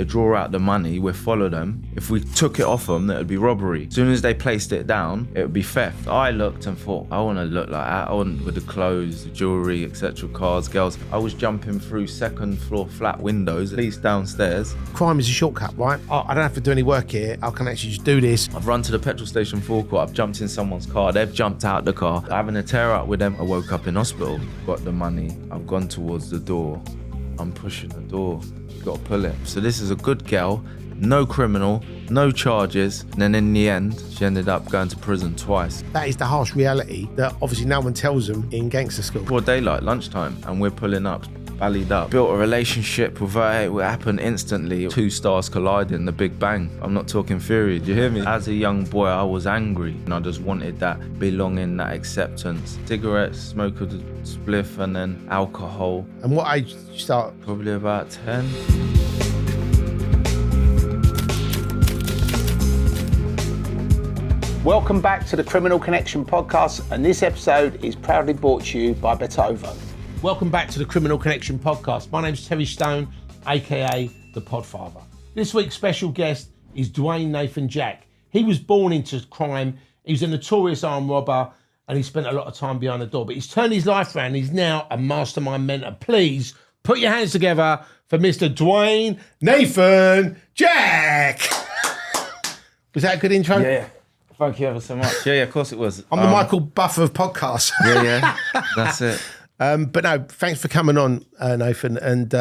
they draw out the money, we follow them. If we took it off them, that would be robbery. As soon as they placed it down, it would be theft. I looked and thought, I want to look like that. I want with the clothes, the jewelry, etc., cars, girls. I was jumping through second floor flat windows, at least downstairs. Crime is a shortcut, right? I don't have to do any work here. I can actually just do this. I've run to the petrol station forecourt. I've jumped in someone's car. They've jumped out the car. Having a tear up with them. I woke up in hospital. Got the money. I've gone towards the door. I'm pushing the door. Got to pull it. So this is a good girl. No criminal, no charges, and then in the end, she ended up going to prison twice. That is the harsh reality that obviously no one tells them in gangster school. Broad daylight, lunchtime, and we're pulling up, ballied up. Built a relationship with her, it happened instantly. 2 stars colliding, the big bang. I'm not talking fury, do you hear me? As a young boy, I was angry, and I just wanted that belonging, that acceptance. Cigarettes, smoke of the spliff, and then alcohol. And what age did you start? Probably about 10. Welcome back to the Criminal Connection podcast, and this episode is proudly brought to you by Betovo. Welcome back to the Criminal Connection podcast. My name's Terry Stone, aka The Podfather. This week's special guest is Dwayne Nathan Jack. He was born into crime. He was a notorious armed robber, and he spent a lot of time behind the door. But he's turned his life around. He's now a mastermind mentor. Please put your hands together for Mr. Dwayne Nathan Jack. Was that a good intro? Yeah. Thank you ever so much. Yeah, of course it was. I'm the Michael Buffer of podcasts. Yeah, that's it. But no, thanks for coming on, Nathan. And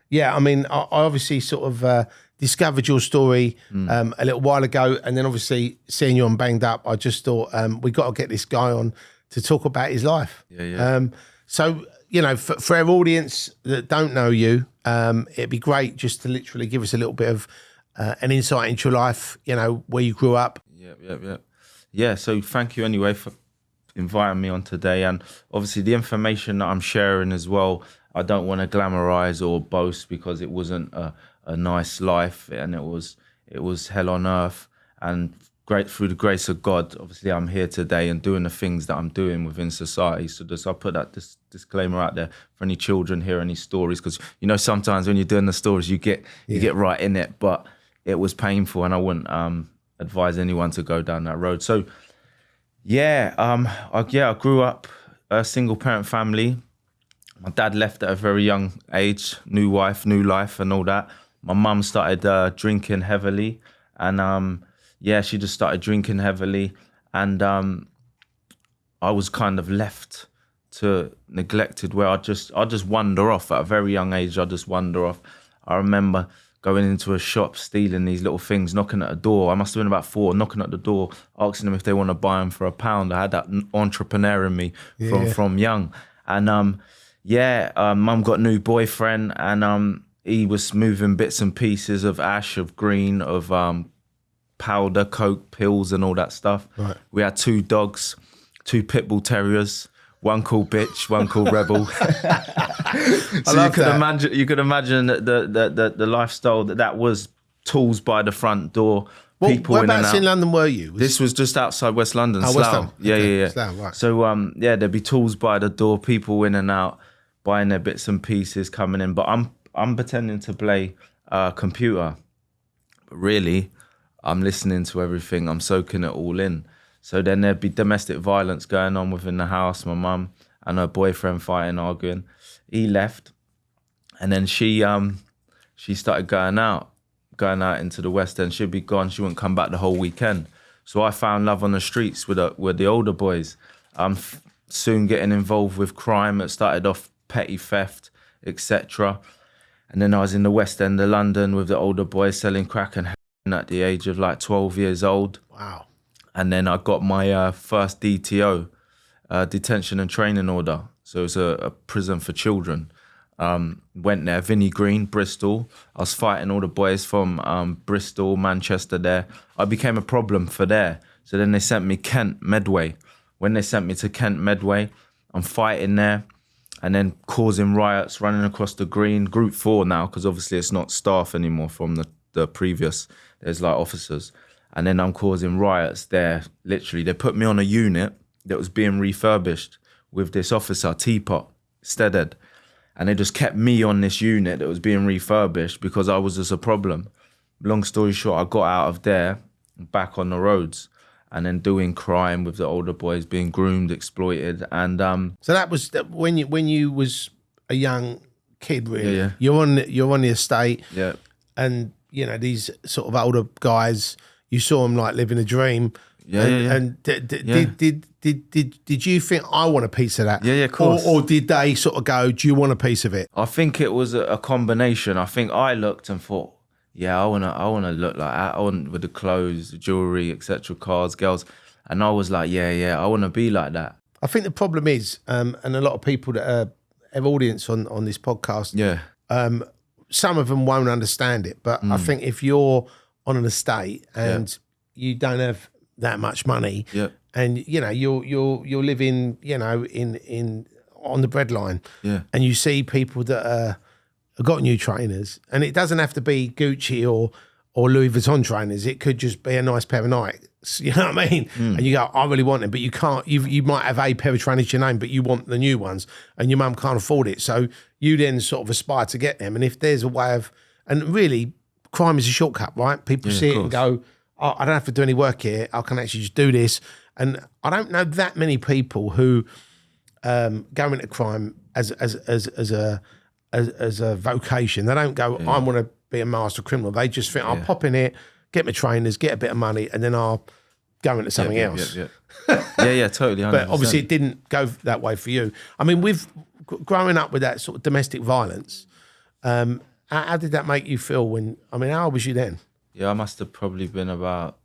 yeah, I mean, I obviously sort of discovered your story a little while ago, and then obviously seeing you on Banged Up, I just thought we got to get this guy on to talk about his life. Yeah. So, you know, for our audience that don't know you, it'd be great just to literally give us a little bit of an insight into your life, you know, where you grew up. Yeah, so thank you anyway for inviting me on today. And obviously the information that I'm sharing as well, I don't want to glamorize or boast, because it wasn't a nice life, and it was hell on earth. And great, through the grace of God, obviously I'm here today and doing the things that I'm doing within society. So I'll put that disclaimer out there for any children hearing these stories, because you know sometimes when you're doing the stories you get right in it, but it was painful, and I wouldn't advise anyone to go down that road. So I grew up a single parent family. My dad left at a very young age, new wife, new life and all that. My mum started drinking heavily, and she just started drinking heavily, and I was kind of left to neglected, where I just wander off at a very young age. I just wander off. I remember going into a shop, stealing these little things, knocking at a door. I must have been about 4, knocking at the door, asking them if they want to buy them for £1. I had that entrepreneur in me from young. And mum got a new boyfriend, and he was moving bits and pieces of ash, of green, of powder, coke, pills and all that stuff. Right. We had 2 dogs, 2 pit bull terriers, one called Bitch, one called Rebel. So you could imagine the lifestyle that was. Tools by the front door, people in and out. Whereabouts in London were you? This was just outside West London, West Slough. London. Yeah. Slough, right. So there'd be tools by the door, people in and out, buying their bits and pieces, coming in. But I'm pretending to play computer, but really I'm listening to everything. I'm soaking it all in. So then there'd be domestic violence going on within the house. My mum and her boyfriend fighting, arguing. He left, and then she started going out into the West End. She'd be gone. She wouldn't come back the whole weekend. So I found love on the streets with the older boys. Soon getting involved with crime. It started off petty theft, etc. And then I was in the West End of London with the older boys selling crack and heroin at the age of like 12 years old. Wow. And then I got my first DTO, detention and training order. So it was a prison for children. Went there, Vinnie Green, Bristol. I was fighting all the boys from Bristol, Manchester there. I became a problem for there. So then they sent me Kent, Medway. When they sent me to Kent, Medway, I'm fighting there and then causing riots, running across the green, Group 4 now, because obviously it's not staff anymore from the previous. There's like officers. And then I'm causing riots there. Literally, they put me on a unit that was being refurbished with this officer, Teapot, Steadhead. and they just kept me on this unit that was being refurbished because I was just a problem. Long story short, I got out of there, back on the roads, and then doing crime with the older boys, being groomed, exploited, and So that was when you was a young kid, really. Yeah. You're on the estate, yeah, and you know these sort of older guys. You saw them like living a dream. Yeah, and, yeah. And did you think I want a piece of that? Yeah, of course. Or did they sort of go, do you want a piece of it? I think it was a combination. I think I looked and thought, yeah, I wanna look like that. I want with the clothes, the jewelry, etc., cars, girls, and I was like, yeah, I want to be like that. I think the problem is, and a lot of people that have audience on this podcast, Yeah, some of them won't understand it. But I think if you're on an estate and you don't have that much money, and you know you're living, you know, in on the breadline, and you see people that have got new trainers, and it doesn't have to be Gucci or Louis Vuitton trainers. It could just be a nice pair of Nikes. You know what I mean? And you go, I really want them, but you can't. You might have a pair of trainers to your name, but you want the new ones, and your mum can't afford it. So you then sort of aspire to get them. And if there's a way of, and really, crime is a shortcut, right? People see it and go, oh, I don't have to do any work here. I can actually just do this. And I don't know that many people who go into crime as a vocation. They don't go, I want to be a master criminal. They just think, I'll pop in here, get my trainers, get a bit of money, and then I'll go into something else. Yeah, totally. 100%. But obviously it didn't go that way for you. I mean, with growing up with that sort of domestic violence, how did that make you feel how old was you then? Yeah, I must have probably been about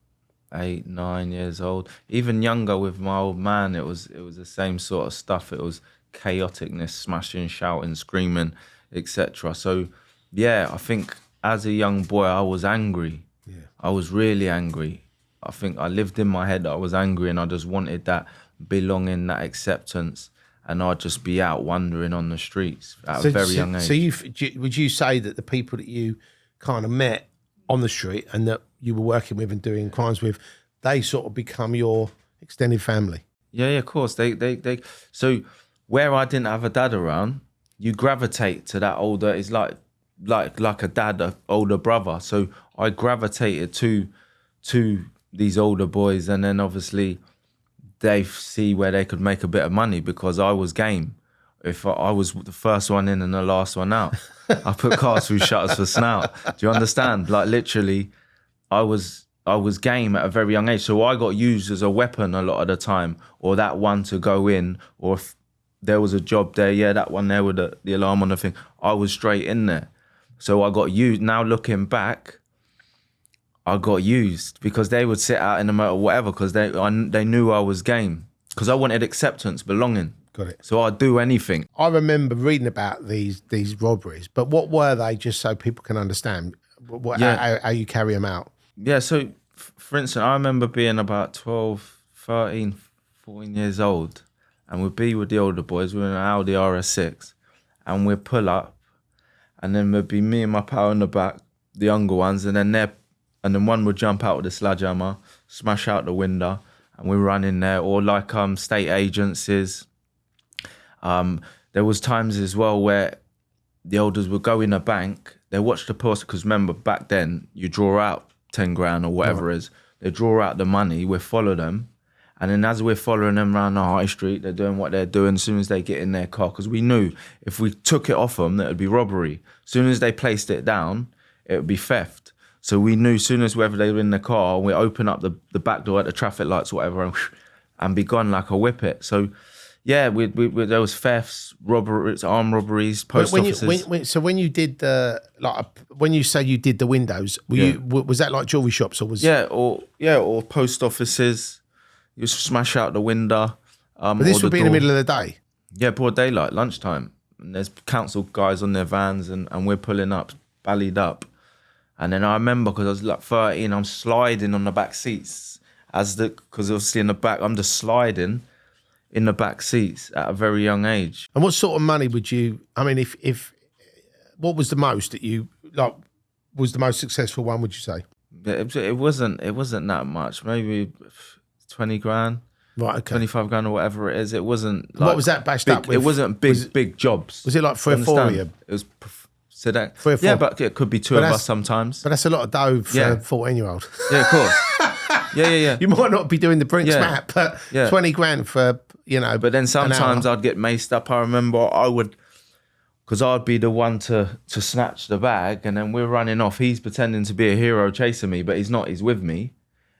8, 9 years old. Even younger with my old man, it was the same sort of stuff. It was chaoticness, smashing, shouting, screaming, etc. So, yeah, I think as a young boy, I was angry. Yeah. I was really angry. I think I lived in my head that I was angry and I just wanted that belonging, that acceptance, and I'd just be out wandering on the streets at a very young age. So would you say that the people that you kind of met on the street and that you were working with and doing crimes with, they sort of become your extended family? Yeah, of course. They. So where I didn't have a dad around, you gravitate to that older. It's like a dad, a older brother. So I gravitated to these older boys, and then obviously they see where they could make a bit of money because I was game. If I was the first one in and the last one out, I put cars through shutters for snout. Do you understand? Like literally, I was game at a very young age. So I got used as a weapon a lot of the time, or that one to go in, or if there was a job there, that one there with the alarm on the thing, I was straight in there. So I got used. Now looking back, I got used because they would sit out in the motor, whatever, because they knew I was game. Because I wanted acceptance, belonging. Got it. So I'd do anything. I remember reading about these robberies, but what were they, just so people can understand how you carry them out? Yeah, so for instance, I remember being about 12, 13, 14 years old, and we'd be with the older boys. We were in an Audi RS6, and we'd pull up, and then there'd be me and my pal in the back, the younger ones, and then one would jump out with a sledgehammer, smash out the window, and we run in there. Or like state agencies. There was times as well where the elders would go in a bank, they watch the poster, because remember back then you draw out 10 grand or whatever it is. They draw out the money, we follow them, and then as we're following them around the high street, they're doing what they're doing. As soon as they get in their car, because we knew if we took it off them, that would be robbery. As soon as they placed it down, it would be theft. So we knew as soon as whether they were in the car, we open up the back door at the traffic lights, whatever, and be gone like a whippet. So yeah, we there was thefts, robberies, armed robberies, offices. So when you did when you say you did the windows, was that like jewelry shops or was? Or post offices. You smash out the window. But this would be in the middle of the day. Yeah, broad daylight, lunchtime. And there's council guys on their vans, and we're pulling up, ballied up. And then I remember, because I was like 13, I'm sliding on the back seats because obviously in the back, I'm just sliding in the back seats at a very young age. And what sort of money would you? I mean, if what was the most that you was the most successful one? Would you say? It wasn't that much. Maybe 20 grand. Right, okay. 25 grand or whatever it is. It wasn't What was that bashed big, up with? It wasn't big jobs. Was it like 3 or 4 of you? It was, so that, 3 or 4? yeah, but it could be two of us sometimes. But that's a lot of dough for Yeah. a 14-year-old. Yeah, of course. Yeah. You might not be doing the Brinks Yeah. map, but Yeah. 20 grand for, But then sometimes an hour. I'd get maced up. I remember because I'd be the one to snatch the bag, and then we're running off. He's pretending to be a hero chasing me, but he's not. He's with me,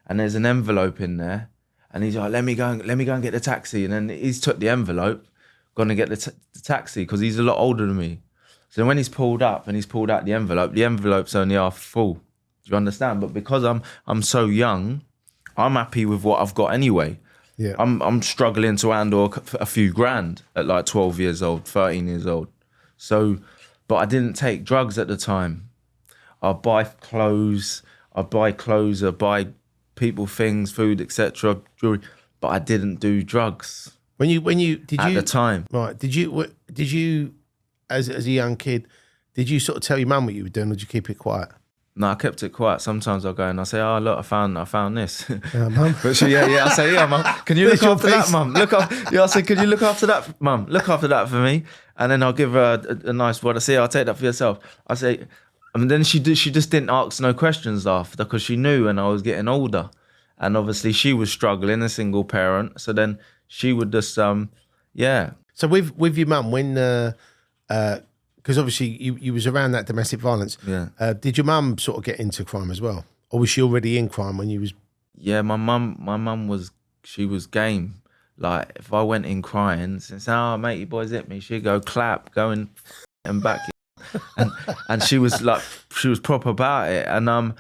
and there's an envelope in there, and he's like, "Let me go and get the taxi." And then he's took the envelope, gone to get the taxi because he's a lot older than me. So when he's pulled up and he's pulled out the envelope's only half full. Do you understand? But because I'm so young, I'm happy with what I've got anyway. Yeah. I'm struggling to handle a few grand at like 12 years old, 13 years old. So, but I didn't take drugs at the time. I'd buy clothes, I'd buy people things, food, etc., jewelry, but I didn't do drugs When you did at you the time. Right? Did you as a young kid, did you sort of tell your mum what you were doing, or did you keep it quiet? No, I kept it quiet. Sometimes I'll go and I say, "Oh, look, I found this." Mum. But I say, "Yeah, mum, can you look after that, mum? I say, "Can you look after that, mum? Look after that for me." And then I'll give her a nice word. I say, "I'll take that for yourself." I say, and then she just didn't ask no questions after because she knew when I was getting older, and obviously she was struggling, a single parent. So then she would just, yeah. So with your mum, when because obviously you was around that domestic violence. Yeah. Did your mum sort of get into crime as well, or was she already in crime when you was? Yeah, my mum was game. Like if I went in crying, since "Oh mate, you boys hit me," she'd go clap, going and back, and she was proper about it. And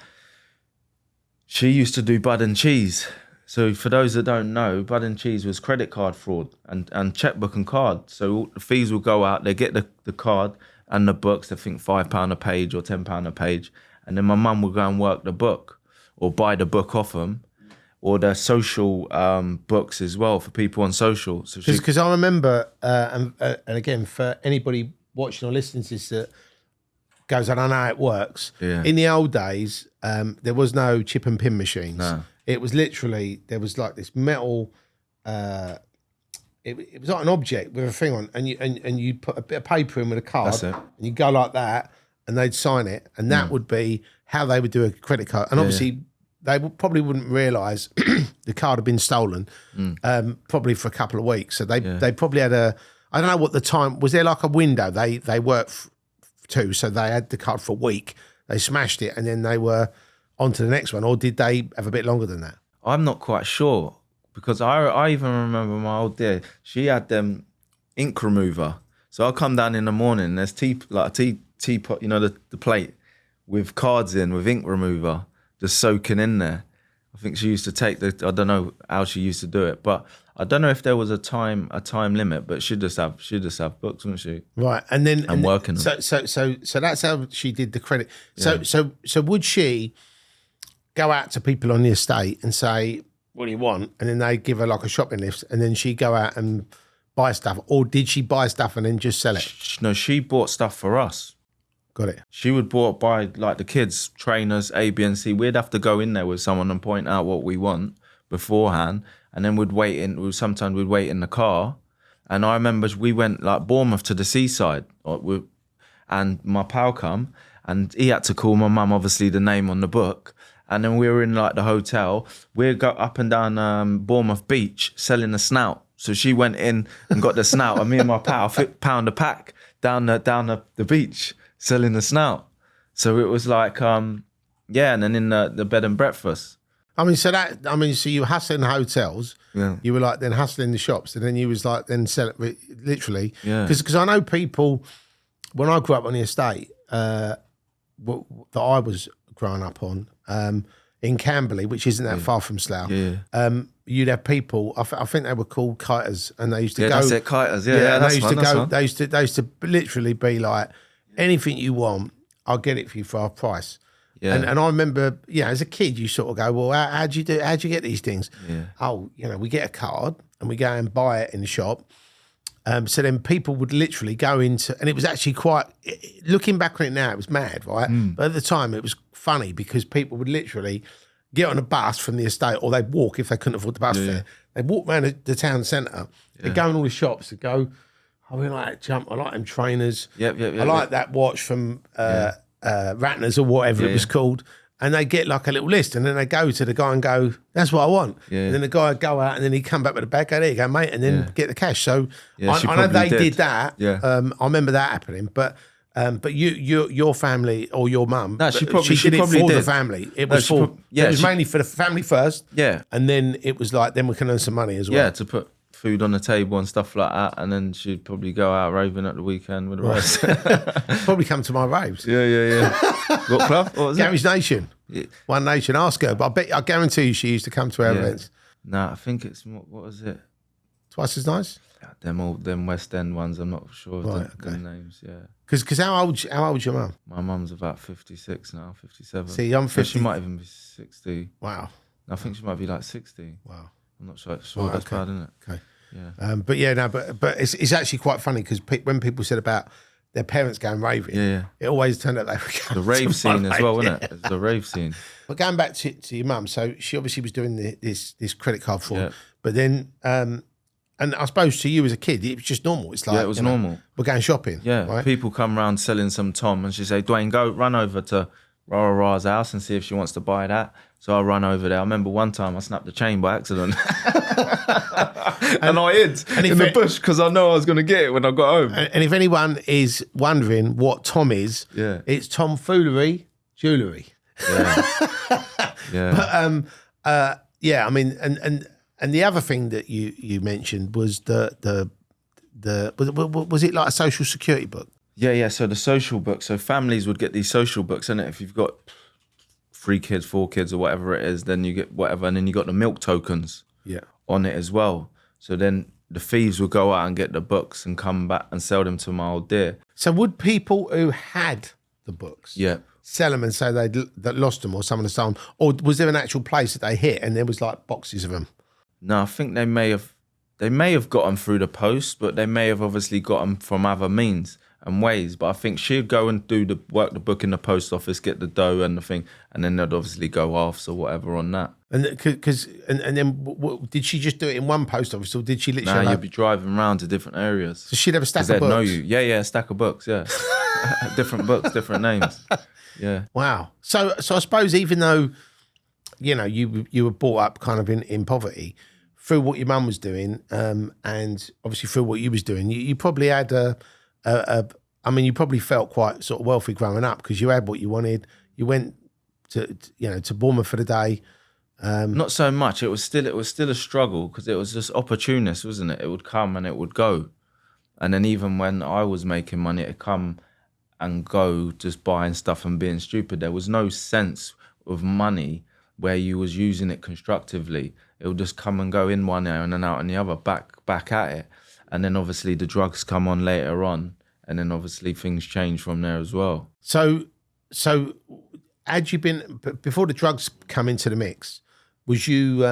she used to do bud and cheese. So for those that don't know, bud and cheese was credit card fraud and checkbook and card. So all the fees will go out, they get the card and the books, I think £5 a page or £10 a page. And then my mum would go and work the book or buy the book off them, or the social books as well for people on social. So Because I remember, and again, for anybody watching or listening to this that goes, I don't know how it works. Yeah. In the old days, there was no chip and pin machines. No. It was literally, there was like this metal, it was like an object with a thing on, and you put a bit of paper in with a card, That's it. and you go like that, and they'd sign it, and that would be how they would do a credit card. And obviously, they probably wouldn't realise the card had been stolen, probably for a couple of weeks. So they probably had I don't know what the time was. There like a window they worked to, so they had the card for a week. They smashed it, and then they were on to the next one. Or did they have a bit longer than that? I'm not quite sure because I even remember my old dear. She had them ink remover. So I'll come down in the morning. There's teapot, you know, the plate with cards in with ink remover just soaking in there. I think she used to take I don't know how she used to do it, but I don't know if there was a time limit. But she'd just have books, wouldn't she? Right, and then working them. So that's how she did the credit. So would she go out to people on the estate and say, "What do you want?" And then they give her like a shopping list, and then she go out and buy stuff, or did she buy stuff and then just sell it? No, she bought stuff for us. Got it. She would buy like the kids, trainers, A, B, and C. We'd have to go in there with someone and point out what we want beforehand, and then sometimes we'd wait in the car. And I remember we went like Bournemouth to the seaside, and my pal come, and he had to call my mum, obviously the name on the book. And then we were in like the hotel. We'd go up and down Bournemouth Beach selling the snout. So she went in and got the snout, and me and my pal £50 a pack down the beach selling the snout. So it was like, and then in the bed and breakfast. So you were hustling hotels. Yeah. You were like then hustling the shops, and then you was like then selling literally. Yeah. Because I know people, when I grew up on the estate that I was growing up on, in Camberley, which isn't that far from Slough. Yeah. You'd have people. I think they were called kiters, and they used to go. That's it, kiters. Yeah, and that's fun. They used to literally be like, anything you want, I'll get it for you for half price. Yeah. And I remember, as a kid, you sort of go, well, how'd you get these things? Yeah. Oh, we get a card and we go and buy it in the shop. So then people would literally go into, and it was actually quite, looking back on it now, it was mad, right? But at the time it was funny because people would literally get on a bus from the estate, or they'd walk if they couldn't afford the bus fare. They'd walk around the town centre. They'd go in all the shops. They'd go, I really like that jump. I like them trainers. Yep. I like that watch from Ratner's or whatever it was called. And they get like a little list, and then they go to the guy and go, "That's what I want." Yeah. And then the guy would go out, and then he'd come back with a bag. Go, there you go, mate, and then get the cash. So I know they did that. Yeah. I remember that happening. But your family or your mum, No, she did it probably for the did. family. It No, was she for prob- yeah, it was she- mainly for the family first. Yeah. And then it was like, then we can earn some money as well. Yeah, to put food on the table and stuff like that, and then she'd probably go out raving at the weekend with the rest. Probably come to my raves. Yeah. What club? What was it? Gary's Nation. Yeah. One Nation. Ask her. But I guarantee you she used to come to our events. No, I think it's what was it? Twice as nice. Them West End ones. I'm not sure of Right, the names. Yeah, Because how old's your mum? my mum's about 56 now, 57. See, I'm So 50. she might even be 60. Wow. I think she might be like 60. Wow. I'm not sure. Right, That's okay. bad, isn't it? Okay. Yeah. But yeah, no, but it's actually quite funny because when people said about their parents going raving, it always turned out they were The going rave to scene my as well, rave, isn't it? It's the rave scene. But going back to your mum, so she obviously was doing this credit card fraud, Yeah. but then, and I suppose to you as a kid, it was just normal. It's like, Yeah, it was normal. We're going shopping. Yeah, Right? people come round selling some Tom, and she say, "Dwayne, go run over to Rara's house and see if she wants to buy that." So I run over there. I remember one time I snapped the chain by accident, and I hid in the bush because I know I was going to get it when I got home. And if anyone is wondering what Tom is, it's tomfoolery jewellery. Yeah. Yeah, I mean, and the other thing that you mentioned was the was it like a social security book? Yeah. So the social book. So families would get these social books, and if you've got 3 kids, 4 kids, or whatever it is, then you get whatever, and then you got the milk tokens on it as well. So then the thieves would go out and get the books and come back and sell them to my old dear. So would people who had the books sell them and say that lost them or someone had stolen them? Or was there an actual place that they hit and there was like boxes of them? No, I think they may have got them through the post, but they may have obviously got them from other means and ways. But I think she'd go and work the book in the post office, get the dough and the thing, and then they'd obviously go off or whatever on that. And then did she just do it in one post office, or did she literally? Nah, you'd be driving around to different areas. So she'd have a stack of They'd books. know you. Yeah, a stack of books. Yeah, different books, different names. Yeah. Wow. So I suppose even though, you know, you were brought up kind of in poverty, through what your mum was doing, and obviously through what you was doing, you probably had I mean, you probably felt quite sort of wealthy growing up because you had what you wanted. You went to Bournemouth for the day. Not so much. It was still a struggle because it was just opportunist, wasn't it? It would come and it would go, and then even when I was making money, it'd come and go, just buying stuff and being stupid. There was no sense of money where you was using it constructively. It would just come and go in one ear and then out in the other, back at it. And then obviously the drugs come on later on, and then obviously things change from there as well. So had you been before the drugs come into the mix? Was you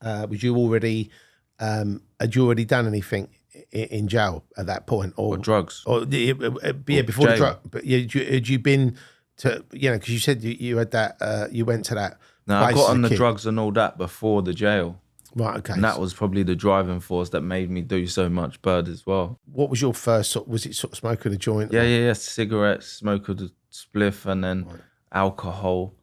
already had you already done anything in jail at that point, or drugs? Or before jail. the drug? But had you been to because you said you had that you went to that. No, I place got as a on the kid. drugs and all that before the jail. Right, okay. And that was probably the driving force that made me do so much bud as well. What was your first was it sort of smoking a joint? Yeah. Cigarettes, smoke of the spliff, and then alcohol.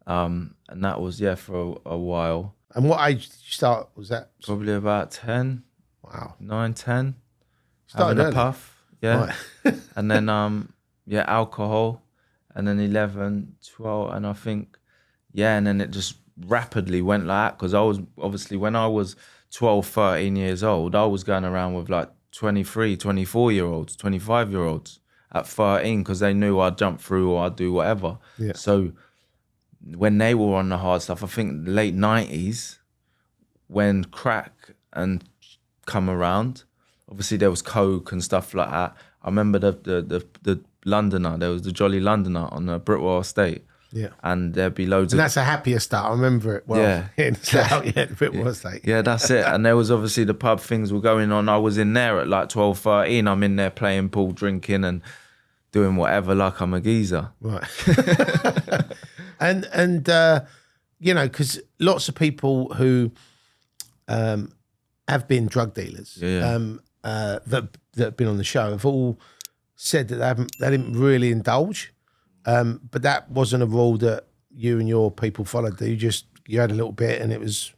And that was, for a while. And what age did you start? Was that Probably about 10. Wow. 9, 10. Started Having early. a puff. Yeah. Right. And then, alcohol. And then 11, 12. And I think, and then it just rapidly went like that. Because I was, obviously, when I was 12, 13 years old, I was going around with like 23, 24-year-olds, 25-year-olds at 13 because they knew I'd jump through or I'd do whatever. Yeah. So when they were on the hard stuff, I think late 90s, when crack and come around, obviously there was coke and stuff like that. I remember the Londoner, there was the Jolly Londoner on the Britwell estate. Yeah. And there'd be loads And of... that's a happier start. I remember it well. Yeah. It was like. Yeah, that's it. And there was obviously the pub things were going on. I was in there at like 12, 13. I'm in there playing pool, drinking and doing whatever like I'm a geezer. Right. and you know, because lots of people who have been drug dealers that have been on the show have all said that they didn't really indulge, but that wasn't a rule that you and your people followed. You had a little bit, and it was.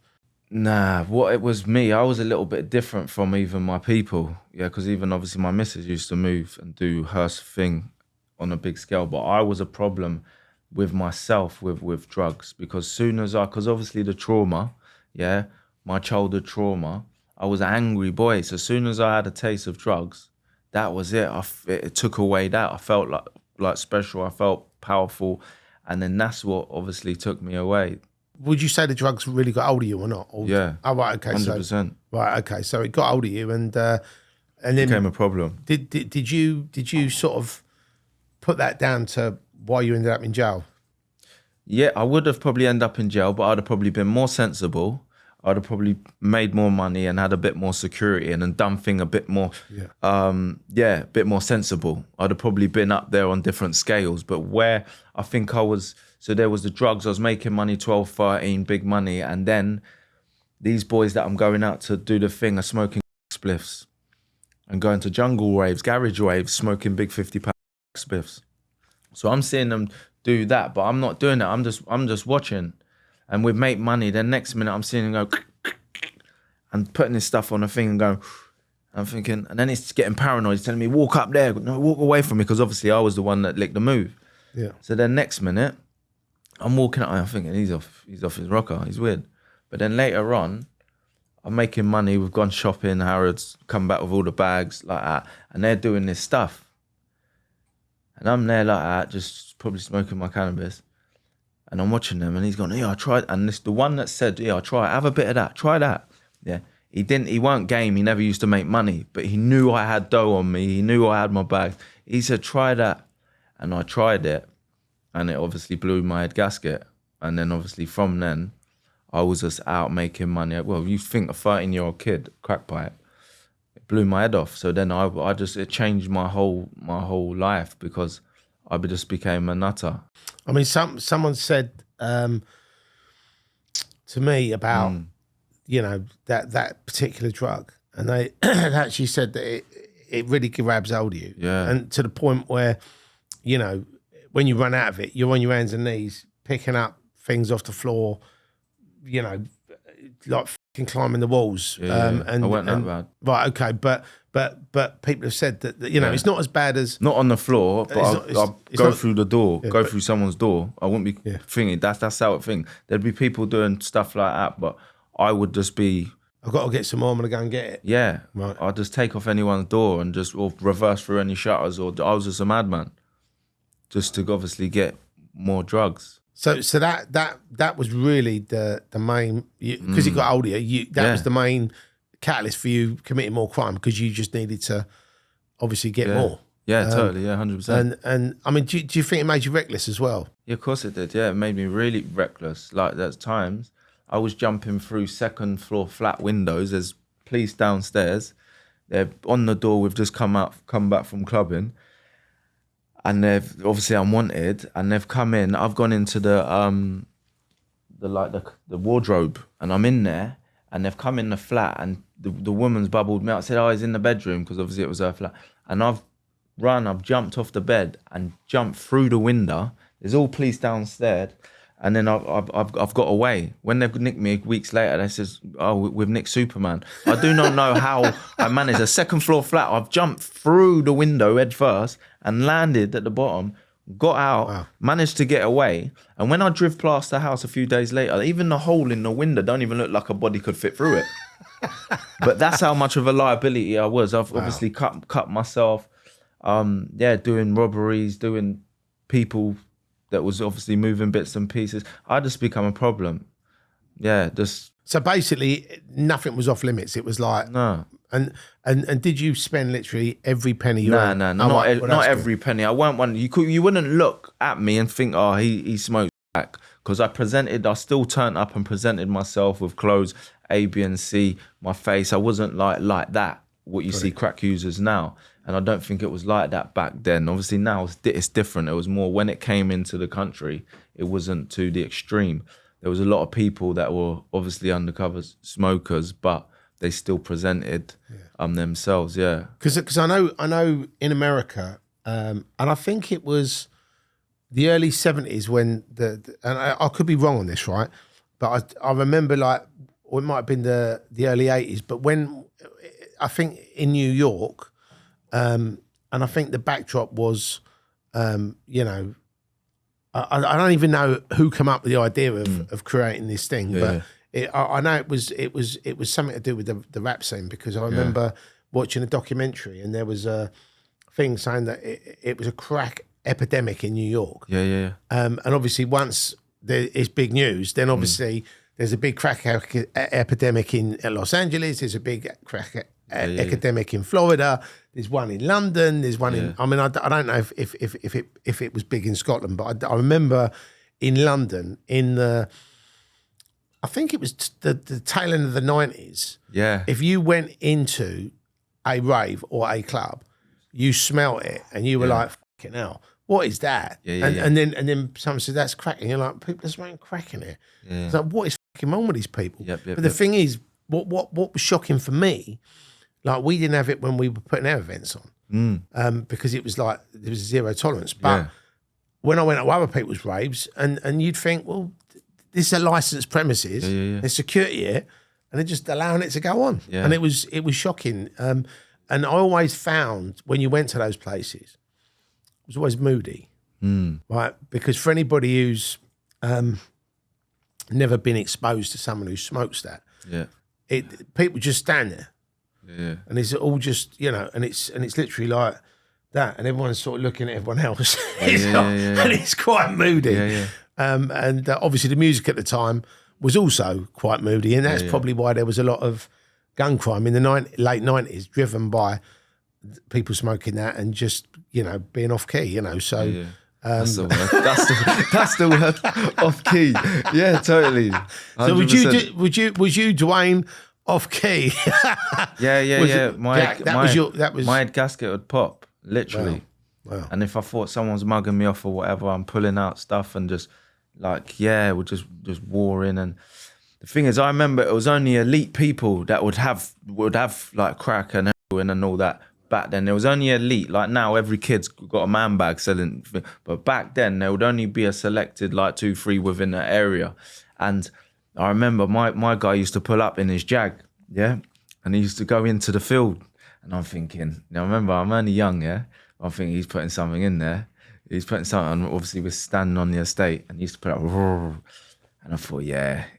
Nah, what it was me, I was a little bit different from even my people. Yeah, because even obviously my missus used to move and do her thing on a big scale, but I was a problem with myself with drugs, because because obviously the trauma, yeah, my childhood trauma, I was an angry boy. So as soon as I had a taste of drugs, that was it. It took away that. I felt like special. I felt powerful. And then that's what obviously took me away. Would you say the drugs really got hold of you or not? Yeah. Oh, right, okay. 100%. So, right, okay. So it got hold of you, and then became a problem. Did you sort of put that down to why you ended up in jail? Yeah, I would have probably ended up in jail, but I'd have probably been more sensible. I'd have probably made more money and had a bit more security and done thing a bit more, a bit more sensible. I'd have probably been up there on different scales. But where I think I was, so there was the drugs, I was making money, 12, 13, big money. And then these boys that I'm going out to do the thing are smoking spliffs and going to jungle raves, garage raves, smoking big 50-pound spliffs. So I'm seeing them do that, but I'm not doing it. I'm just watching. And we'd make money. Then next minute I'm seeing him go and putting his stuff on a thing and going, I'm thinking, and then it's getting paranoid. He's telling me, walk up there. No, walk away from me, because obviously I was the one that licked the move. Yeah. So then next minute, I'm walking up, I'm thinking, he's off his rocker. He's weird. But then later on, I'm making money. We've gone shopping. Harrods come back with all the bags like that. And they're doing this stuff. And I'm there like that, just probably smoking my cannabis. And I'm watching them, and he's going, yeah, I tried. And this the one that said, yeah, I try. Have a bit of that. Try that. Yeah. He weren't game. He never used to make money, but he knew I had dough on me. He knew I had my bag. He said, try that. And I tried it, and it obviously blew my head gasket. And then obviously from then, I was just out making money. Well, you think a 13-year-old kid, crack pipe, it blew my head off. So then it changed my whole life, because I just became a nutter. I mean, someone said to me about, you know, that particular drug, and they actually said that it really grabs hold of you. Yeah. And to the point where, you know, when you run out of it, you're on your hands and knees picking up things off the floor, you know, like fucking climbing the walls. And I weren't that bad. Right, okay, but people have said that you know, it's not as bad as... Not on the floor, but I'll go through the door, yeah, go through someone's door. I wouldn't be thinking, that's how it thing. There'd be people doing stuff like that, but I would just be... I've got to get some more, I'm going to go and get it. Yeah, right. I'd just take off anyone's door and or reverse through any shutters, or I was just a madman, just to obviously get more drugs. So that was really the main, because it got older. That was the main catalyst for you committing more crime, because you just needed to obviously get more. Yeah, totally. Yeah, 100%. And I mean, do you think it made you reckless as well? Yeah, of course it did. Yeah, it made me really reckless. Like there's times I was jumping through second floor flat windows. There's police downstairs. They're on the door. We've just come back from clubbing. And they've obviously I'm wanted, and they've come in. I've gone into the wardrobe, and I'm in there, and they've come in the flat, and the woman's bubbled me out. I said, "Oh, he's in the bedroom," because obviously it was her flat. And I've jumped off the bed and jumped through the window. There's all police downstairs, and then I've got away. When they've nicked me weeks later, they says, "Oh, we've nicked Superman." I do not know how I managed a second floor flat. I've jumped through the window head first and landed at the bottom, got out, managed to get away. And when I drive past the house a few days later, even the hole in the window don't even look like a body could fit through it. But that's how much of a liability I was. I've obviously cut myself, doing robberies, doing people that was obviously moving bits and pieces. I just become a problem. Yeah, just... So basically, nothing was off limits. It was like... No. And did you spend literally every penny you earned? No, not every penny. I weren't one... You wouldn't look at me and think, oh, he smokes crack. Because I still turned up and presented myself with clothes, A, B, and C, my face. I wasn't like that, what you see crack users now. And I don't think it was like that back then. Obviously now it's different. It was more when it came into the country, it wasn't to the extreme. there was a lot of people that were obviously undercover smokers, but they still presented themselves. Yeah, because I know in America, and I think it was the early 70s when and I could be wrong on this, right? But I remember or it might have been the early 80s, but when I think in New York, and I think the backdrop was, I don't even know who came up with the idea of creating this thing, but I know it was something to do with the rap scene, because I remember watching a documentary and there was a thing saying that it was a crack epidemic in New York. And obviously once there is big news, then obviously there's a big crack epidemic in Los Angeles. There's a big crack epidemic in Florida. There's one in London. There's one in. I mean, I don't know if it was big in Scotland, but I remember in London I think it was the tail end of the 90s. Yeah. If you went into a rave or a club, you smelt it and you were like, "Fucking hell, what is that?" And then someone said, "That's crack," and you're like, "People are smoking crack in here." It's like, what is fucking wrong with these people? But the thing is, what was shocking for me, like, we didn't have it when we were putting our events on, because it was like there was zero tolerance. But when I went to other people's raves, and you'd think, well, this is a licensed premises, there's security here, and they're just allowing it to go on. And it was shocking. And I always found when you went to those places, it was always moody, right? Because for anybody who's never been exposed to someone who smokes that, people just stand there. And it's all just, and it's literally like that, and everyone's sort of looking at everyone else. And it's quite moody. And obviously the music at the time was also quite moody, and that's probably why there was a lot of gun crime in the late 90s, driven by people smoking that and just, being off key, so... That's the word. That's the word. Off key. Yeah, totally. 100%. So was you Dwayne off key? Yeah. My head gasket would pop, literally. Wow. And if I thought someone was mugging me off or whatever, I'm pulling out stuff and just we're just warring. And the thing is, I remember it was only elite people that would have like crack and heroin and all that. Back then, there was only elite. Like now, every kid's got a man bag selling. But back then, there would only be a selected 2-3 within the area. And I remember my guy used to pull up in his Jag, and he used to go into the field. And I'm thinking, remember, I'm only young, I'm thinking he's putting something in there. He's putting something, and obviously we're standing on the estate, and he used to put up, and I thought,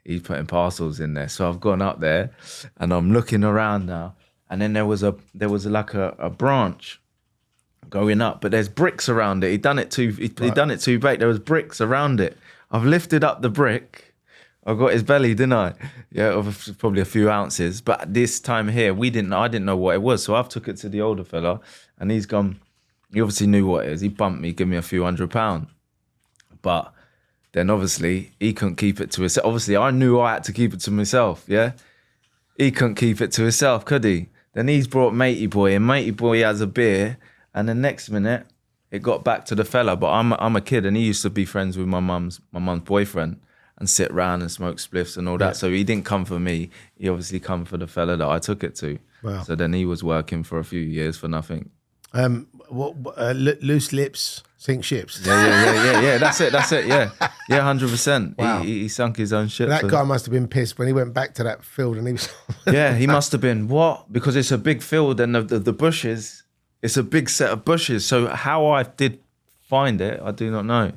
he's putting parcels in there. So I've gone up there, and I'm looking around now. And then there was like a branch going up, but there's bricks around it. He done it too big. There was bricks around it. I've lifted up the brick. I got his belly, didn't I? Yeah, of probably a few ounces. But this time here, I didn't know what it was. So I've took it to the older fella, and he's gone. He obviously knew what it is. He bumped me, give me a few £100. But then obviously he couldn't keep it to himself. Obviously I knew I had to keep it to myself. Yeah, he couldn't keep it to himself, could he? Then he's brought Matey Boy, and Matey Boy has a beer, and the next minute it got back to the fella. But I'm a kid, and he used to be friends with my mum's boyfriend and sit round and smoke spliffs and all that. So he didn't come for me. He obviously come for the fella that I took it to. Wow. So then he was working for a few years for nothing. Loose lips sink ships. Yeah. That's it. Yeah, 100%. Wow. He sunk his own ship. That guy must have been pissed when he went back to that field, and he was. Yeah, he must have been. What? Because it's a big field, and the bushes. It's a big set of bushes. So how I did find it, I do not know.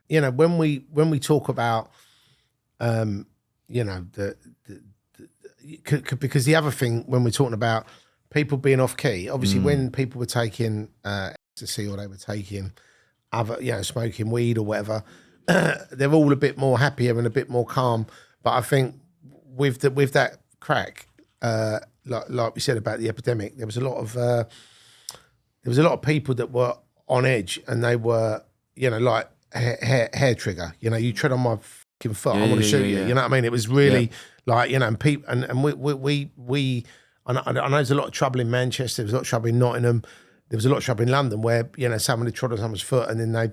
When we talk about, because the other thing when we're talking about people being off key, obviously when people were taking ecstasy, or they were taking other, smoking weed or whatever, they're all a bit more happier and a bit more calm. But I think with that crack, like we said about the epidemic, there was a lot of people that were on edge, and they were, like hair trigger. You tread on my fucking foot, I want to shoot you. You know what I mean? It was really and people, and we. I know there's a lot of trouble in Manchester. There was a lot of trouble in Nottingham. There was a lot of trouble in London, where someone had trod on someone's foot, and then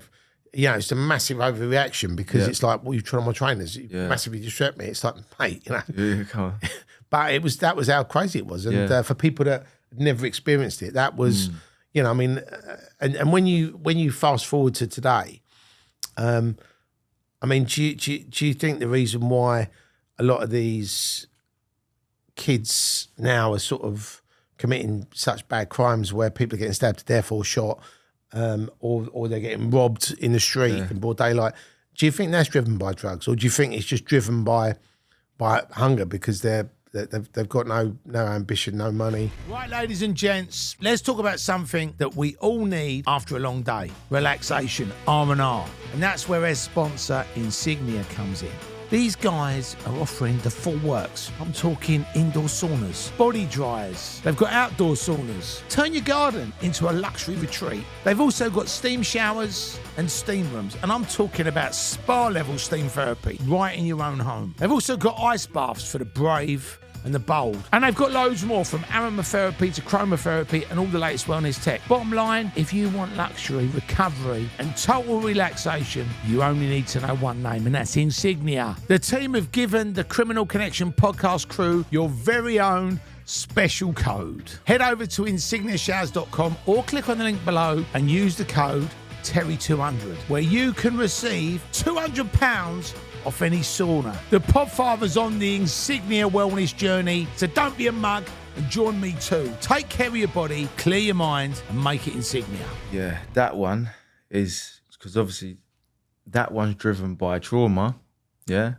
it's a massive overreaction because it's like, well, you've tried on my trainers, you massively disrupt me. It's like, mate, Yeah, come on. But that was how crazy it was. And for people that had never experienced it, that was, I mean, and when you fast forward to today, I mean, do you think the reason why a lot of these kids now are sort of committing such bad crimes where people are getting stabbed to death or shot, or they're getting robbed in the street in broad daylight, do you think that's driven by drugs, or do you think it's just driven by hunger because they've got no ambition, no money? Right, ladies and gents, let's talk about something that we all need after a long day: relaxation, R&R. And that's where our sponsor Insignia comes in. These guys are offering the full works. I'm talking indoor saunas, body dryers. They've got outdoor saunas. Turn your garden into a luxury retreat. They've also got steam showers and steam rooms. And I'm talking about spa-level steam therapy right in your own home. They've also got ice baths for the brave and the bold. And they've got loads more, from aromatherapy to chromotherapy and all the latest wellness tech. Bottom line, if you want luxury, recovery and total relaxation, you only need to know one name, and that's Insignia. The team have given the Criminal Connection podcast crew your very own special code. Head over to insigniashowers.com or click on the link below and use the code Terry200, where you can receive £200 off any sauna. The Podfather's on the Insignia wellness journey, so don't be a mug and join me too. Take care of your body, clear your mind, and make it Insignia. Yeah, that one is, because obviously that one's driven by trauma, yeah?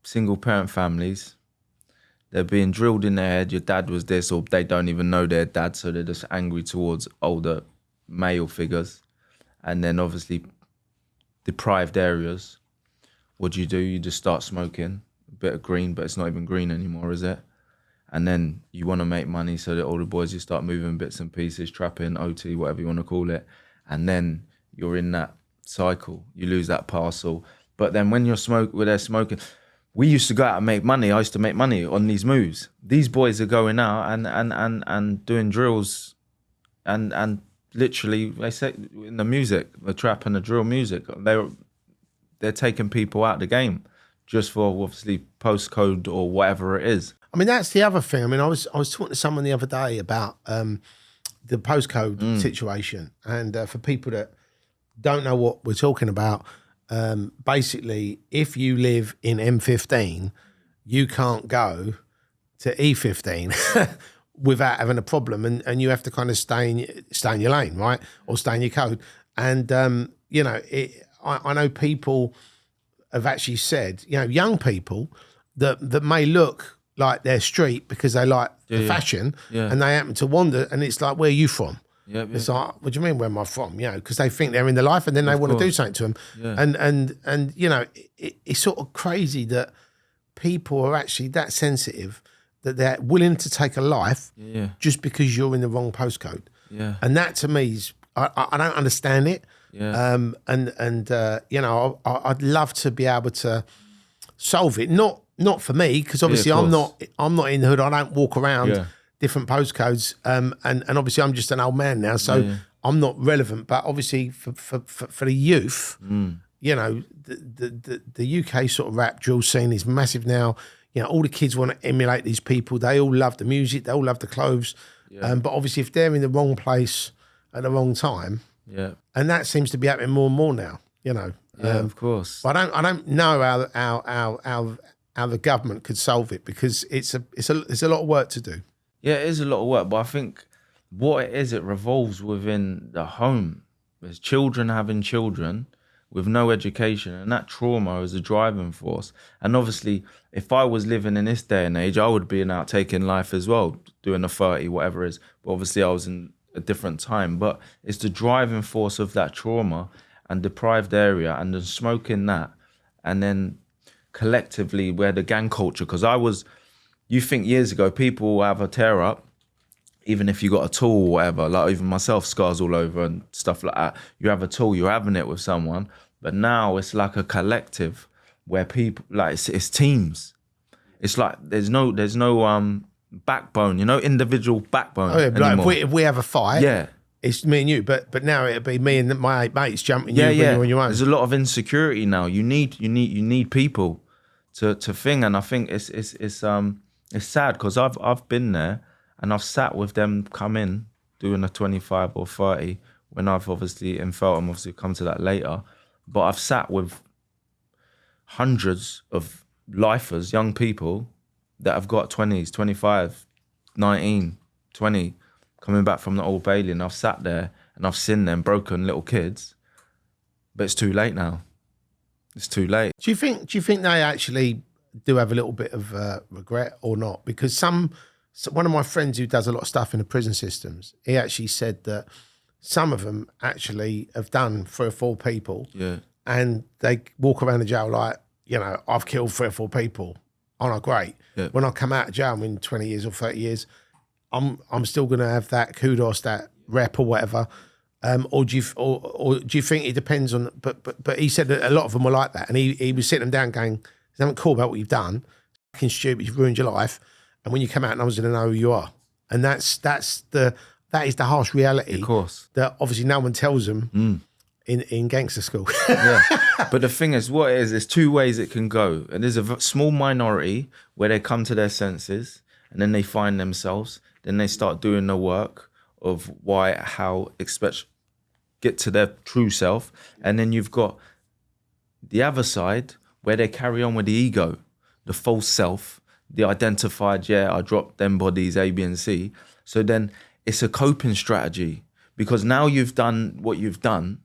Single parent families, they're being drilled in their head, your dad was this, or they don't even know their dad, so they're just angry towards older male figures. And then obviously deprived areas, what do? You just start smoking a bit of green, but it's not even green anymore, is it? And then you want to make money, so the older boys, you start moving bits and pieces, trapping, OT, whatever you want to call it. And then you're in that cycle, you lose that parcel. But then when they're smoking, we used to go out and make money. I used to make money on these moves. These boys are going out and doing drills and literally, they say in the music, the trap and the drill music, they're taking people out of the game just for obviously postcode or whatever it is. I mean, that's the other thing. I mean, I was talking to someone the other day about the postcode situation, and for people that don't know what we're talking about, basically, if you live in M15, you can't go to E15 without having a problem, and you have to kind of stay in your lane, right, or stay in your code. And I know people have actually said, young people that may look like they're street because they like the fashion, and they happen to wander, and it's like, where are you from? It's like, what do you mean, where am I from? Because they think they're in the life, and then they want to do something to them. And it's sort of crazy that people are actually that sensitive that they're willing to take a life just because you're in the wrong postcode. And that to me is, I don't understand it. I'd love to be able to solve it. Not for me, because obviously I'm not in the hood. I don't walk around different postcodes. And obviously I'm just an old man now, so I'm not relevant. But obviously for the youth, the UK sort of rap drill scene is massive now. All the kids want to emulate these people. They all love the music. They all love the clothes. But obviously, if they're in the wrong place at the wrong time, and that seems to be happening more and more now. Of course. But I don't know how the government could solve it, because it's a lot of work to do. Yeah, it is a lot of work. But I think what it is, it revolves within the home. There's children having children with no education, and that trauma is a driving force. And obviously, if I was living in this day and age, I would be out taking life as well, doing a 30, whatever it is. But obviously, I was in a different time. But it's the driving force of that trauma and deprived area, and then smoking that, and then collectively, where the gang culture, because you think years ago, people have a tear up, even if you got a tool or whatever, like even myself, scars all over and stuff like that. You have a tool, you're having it with someone. But now it's like a collective where people, like it's teams. It's like there's no backbone, individual backbone anymore. Like if we have a fight, it's me and you. But now it'll be me and my 8 mates jumping Yeah, you when you're on your own. There's a lot of insecurity now. You need people to thing, and I think it's sad because I've been there and I've sat with them come in doing a 25 or 30 when I've obviously in Feltham, obviously come to that later, but I've sat with hundreds of lifers, young people that have got 20s, 25, 19, 20 coming back from the Old Bailey, and I've sat there and I've seen them broken little kids, but it's too late now. It's too late. Do you think they actually do have a little bit of regret or not? Because one of my friends who does a lot of stuff in the prison systems, he actually said that some of them actually have done 3 or 4 people, and they walk around the jail like, I've killed 3 or 4 people. Oh no, great. Yeah. When I come out of jail in 20 years or 30 years, I'm still going to have that kudos, that rep or whatever. Or do you think it depends on? But he said that a lot of them were like that, and he was sitting them down going, "It's nothing cool about what you've done. It's fucking stupid. You've ruined your life, and when you come out, no one's going to know who you are." And that is the harsh reality. Of course, that obviously no one tells them in gangster school. Yeah, but the thing is, what it is, there's 2 ways it can go, and there's a small minority where they come to their senses, and then they find themselves, then they start doing the work of why, how, get to their true self, and then you've got the other side where they carry on with the ego, the false self, the identified, I dropped them bodies A, B, and C. So then it's a coping strategy, because now you've done what you've done,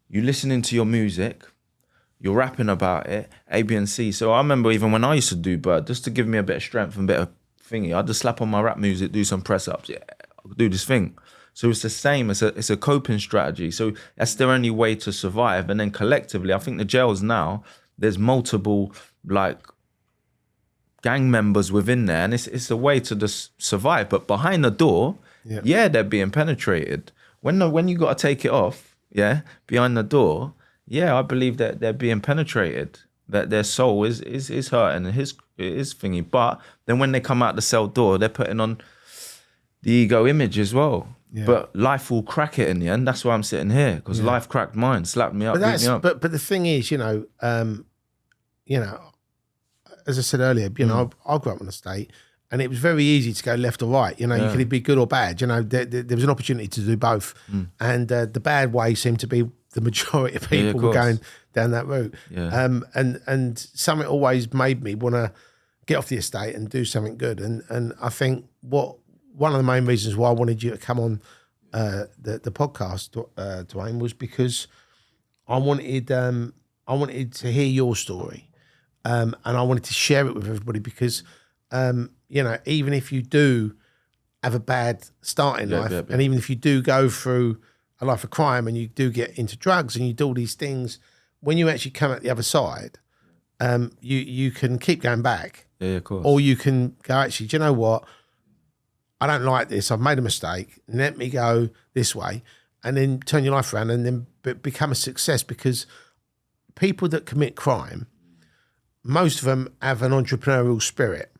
you're listening to your music, you're rapping about it, A, B, and C. So I remember even when I used to do Bird, just to give me a bit of strength and a bit of thingy, I'd just slap on my rap music, do some press ups, I'll do this thing. So it's the same, it's a coping strategy. So that's their only way to survive. And then collectively, I think the jails now, there's multiple gang members within there, and it's a way to just survive. But behind the door, they're being penetrated. When you got to take it off, behind the door, I believe that they're being penetrated, that their soul is hurting, and it is thingy. But then when they come out the cell door, they're putting on the ego image as well. Yeah. But life will crack it in the end. That's why I'm sitting here, because life cracked mine, slapped me up, beat me up. But the thing is, as I said earlier, I grew up in a state, and it was very easy to go left or right. You could be good or bad. There was an opportunity to do both, and the bad way seemed to be the majority of people were going down that route. Yeah. And something always made me want to get off the estate and do something good. And I think one of the main reasons why I wanted you to come on the podcast, Dwayne, was because I wanted to hear your story, and I wanted to share it with everybody, because even if you do have a bad start in life, and even if you do go through a life of crime and you do get into drugs and you do all these things, when you actually come out the other side, you can keep going back, of course, or you can go, actually, do you know what? I don't like this. I've made a mistake. Let me go this way, and then turn your life around and then become a success. Because people that commit crime, most of them have an entrepreneurial spirit,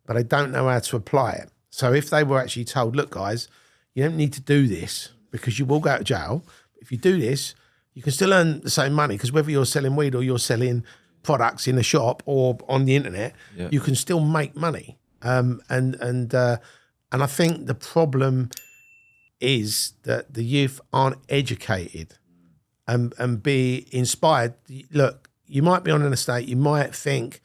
but they don't know how to apply it. So if they were actually told, look, guys, you don't need to do this because you will go to jail. If you do this, you can still earn the same money, because whether you're selling weed or you're selling products in a shop or on the internet, you can still make money. And I think the problem is that the youth aren't educated and be inspired. Look, you might be on an estate, you might think